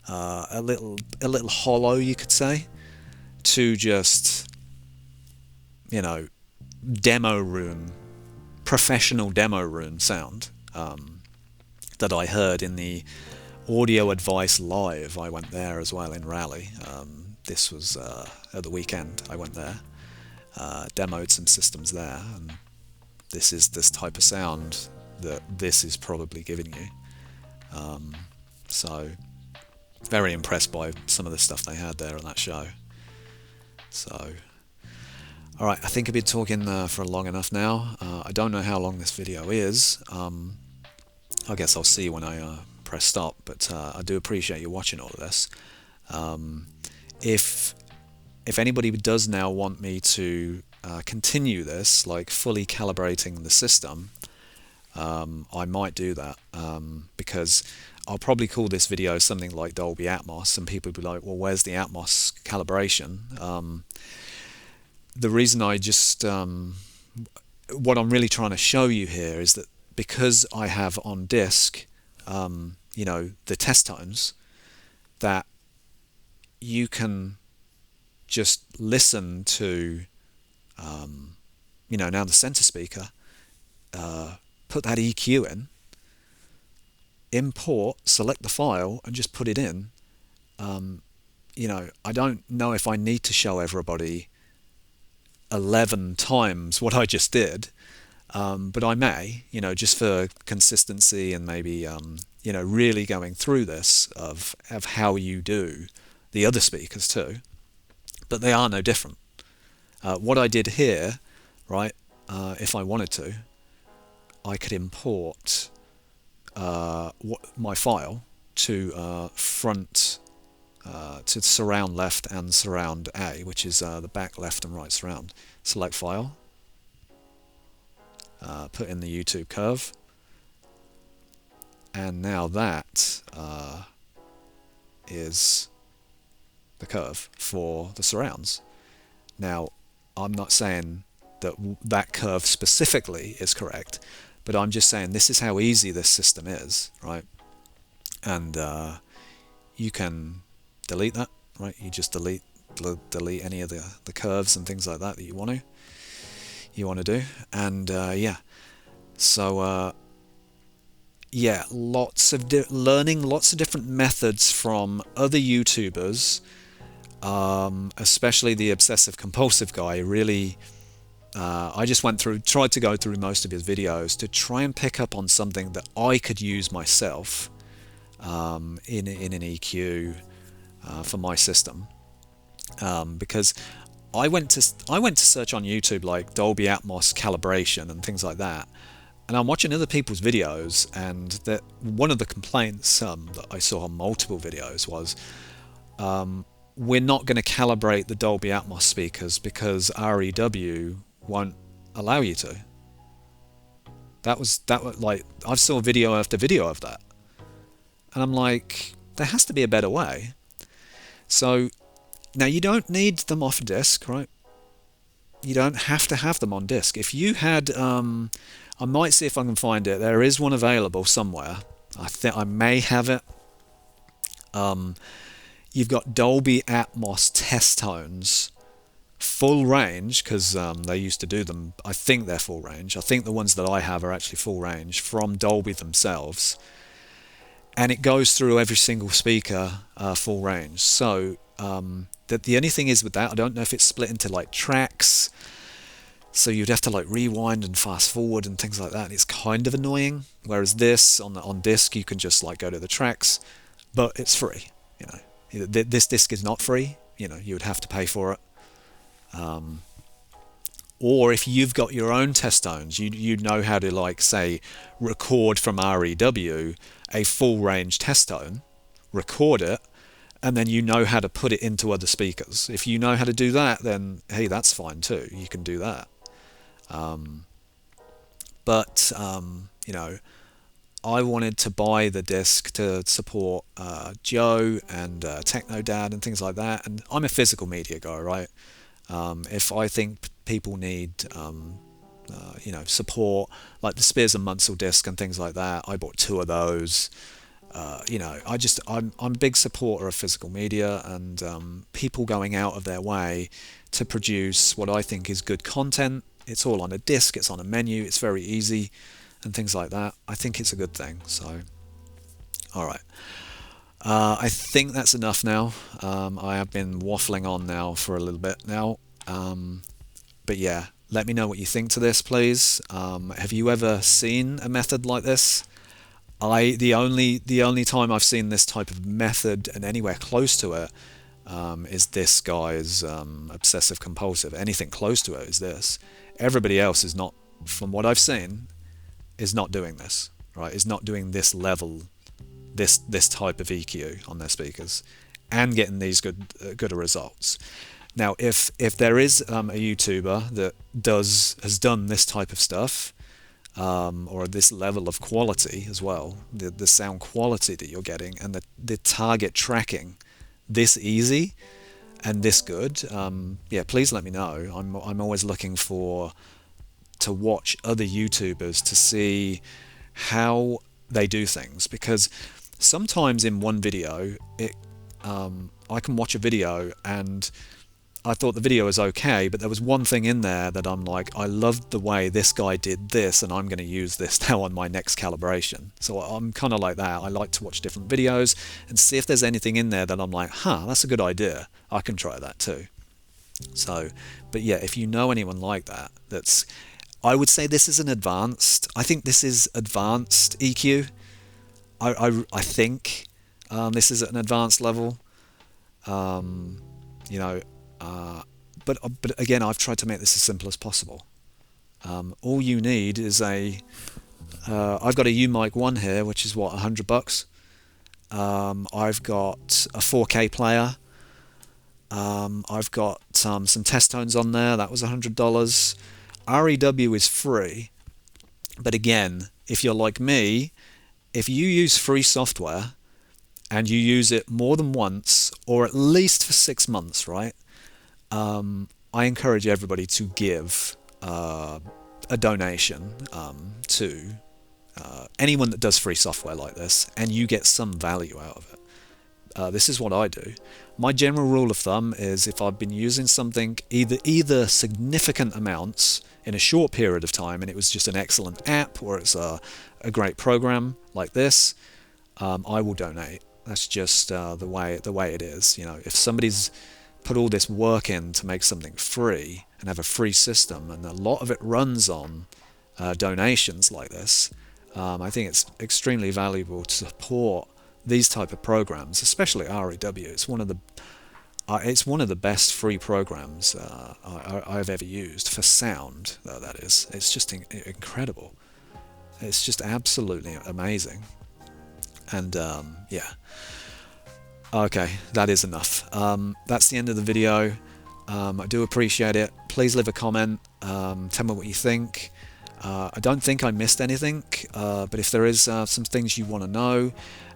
a little hollow, you could say, to just, you know, professional demo room sound that I heard in the Audio Advice Live. I went there as well in Raleigh. This was at the weekend. I went there, demoed some systems there, and this is this type of sound that this is probably giving you. So very impressed by some of the stuff they had there on that show. So alright, I think I've been talking for long enough now. I don't know how long this video is. I guess I'll see when I press stop, but I do appreciate you watching all of this. If anybody does now want me to continue this, like fully calibrating the system, I might do that, because I'll probably call this video something like Dolby Atmos, and people will be like, well, where's the Atmos calibration? The reason I just what I'm really trying to show you here is that because I have on disc you know, the test tones, that you can just listen to you know, now the center speaker, put that EQ in, import, select the file, and just put it in. You know, I don't know if I need to show everybody 11 times what I just did, but I may, you know, just for consistency and maybe you know, really going through this of how you do the other speakers too, but they are no different. What I did here, right, if I wanted to, I could import my file to to surround left and surround A, which is the back left and right surround. Select file, put in the YouTube curve, and now that is the curve for the surrounds. Now, I'm not saying that that curve specifically is correct, but I'm just saying this is how easy this system is, right? And you can delete that, right? You just delete any of the curves and things like that you want to do, and yeah. So yeah, learning lots of different methods from other YouTubers, especially the obsessive compulsive guy. Really, I just tried to go through most of his videos to try and pick up on something that I could use myself in an EQ for my system, because I went to search on YouTube like Dolby Atmos calibration and things like that, and I'm watching other people's videos, and that one of the complaints that I saw on multiple videos was, we're not going to calibrate the Dolby Atmos speakers because REW won't allow you to. That was like, I saw video after video of that, and I'm like, there has to be a better way. So now you don't need them off disk, right? You don't have to have them on disk. If you had, I might see if I can find it. There is one available somewhere. I think I may have it. You've got Dolby Atmos test tones, full range, because they used to do them. I think they're full range. I think the ones that I have are actually full range from Dolby themselves. And it goes through every single speaker full range. So the only thing is with that, I don't know if it's split into like tracks. So you'd have to like rewind and fast forward and things like that. And it's kind of annoying. Whereas this on disc, you can just like go to the tracks, but it's free. You know, this disc is not free. You know, you would have to pay for it. Or if you've got your own test tones, you know how to, like, say, record from REW a full range test tone, record it, and then you know how to put it into other speakers. If you know how to do that, then hey, that's fine too. You can do that. You know, I wanted to buy the disc to support Joe and Techno Dad and things like that. And I'm a physical media guy, right? If I think people need, you know, support, like the Spears and Munsell disc and things like that, I bought 2 of those. You know, I'm a big supporter of physical media and people going out of their way to produce what I think is good content. It's all on a disc, it's on a menu, it's very easy and things like that. I think it's a good thing. So, all right. I think that's enough now. I have been waffling on now for a little bit now. But yeah, let me know what you think to this, please. Have you ever seen a method like this? The only time I've seen this type of method and anywhere close to it is this guy's obsessive compulsive. Anything close to it is this. Everybody else is not, from what I've seen, is not doing this, right? Is not doing this level, this type of EQ on their speakers, and getting these good results. Now, if there is a YouTuber that has done this type of stuff, or this level of quality as well, the sound quality that you're getting, and the target tracking this easy and this good, yeah, please let me know. I'm always looking to watch other YouTubers to see how they do things, because sometimes in one video I can watch a video and I thought the video was okay, but there was one thing in there that I'm like, I loved the way this guy did this, and I'm going to use this now on my next calibration. So I'm kind of like that. I like to watch different videos and see if there's anything in there that I'm like, that's a good idea. I can try that too. So, but yeah, if you know anyone like that, I would say this is I think this is advanced EQ. I think this is at an advanced level. You know, but again, I've tried to make this as simple as possible. All you need is I've got a U-Mic 1 here, which is what, $100. I've got a 4K player. I've got some test tones on there. That was $100. REW is free, but again, if you're like me, if you use free software and you use it more than once, or at least for 6 months, right? I encourage everybody to give a donation to anyone that does free software like this, and you get some value out of it. This is what I do. My general rule of thumb is if I've been using something either significant amounts in a short period of time, and it was just an excellent app, or it's a great program like this, I will donate. That's just the way it is. You know, if somebody's put all this work in to make something free and have a free system, and a lot of it runs on donations like this, I think it's extremely valuable to support these type of programs, especially REW. It's one of the best free programs I've ever used for sound. That is, it's just incredible. It's just absolutely amazing. And yeah, okay, that is enough. That's the end of the video. I do appreciate it. Please leave a comment. Tell me what you think. I don't think I missed anything, but if there is some things you want to know,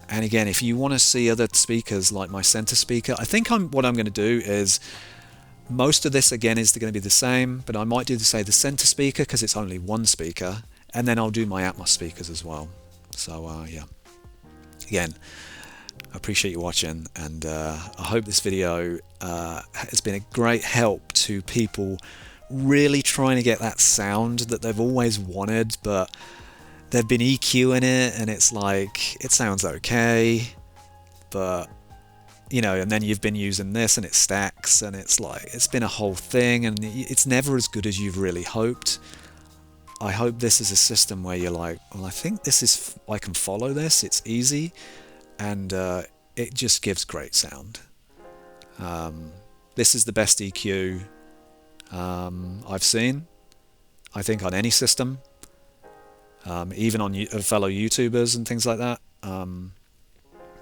And again, if you want to see other speakers like my center speaker, I think what I'm going to do is, most of this again is going to be the same, but I might do the center speaker because it's only one speaker, and then I'll do my Atmos speakers as well. So yeah, again, I appreciate you watching, and I hope this video has been a great help to people really trying to get that sound that they've always wanted, but they've been EQing it and it's like, it sounds okay, but you know, and then you've been using this and it stacks, and it's like, it's been a whole thing, and it's never as good as you've really hoped. I hope this is a system where you're like, well, I think this is, I can follow this, it's easy, and it just gives great sound. This is the best EQ I've seen, I think, on any system, even on fellow YouTubers and things like that.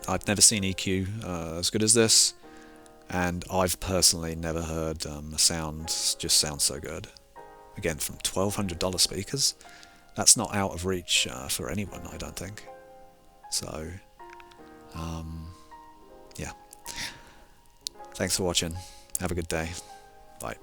I've never seen EQ as good as this, and I've personally never heard a sound just sound so good. Again, from $1,200 speakers, that's not out of reach for anyone, I don't think. So, yeah. Thanks for watching. Have a good day. Bye.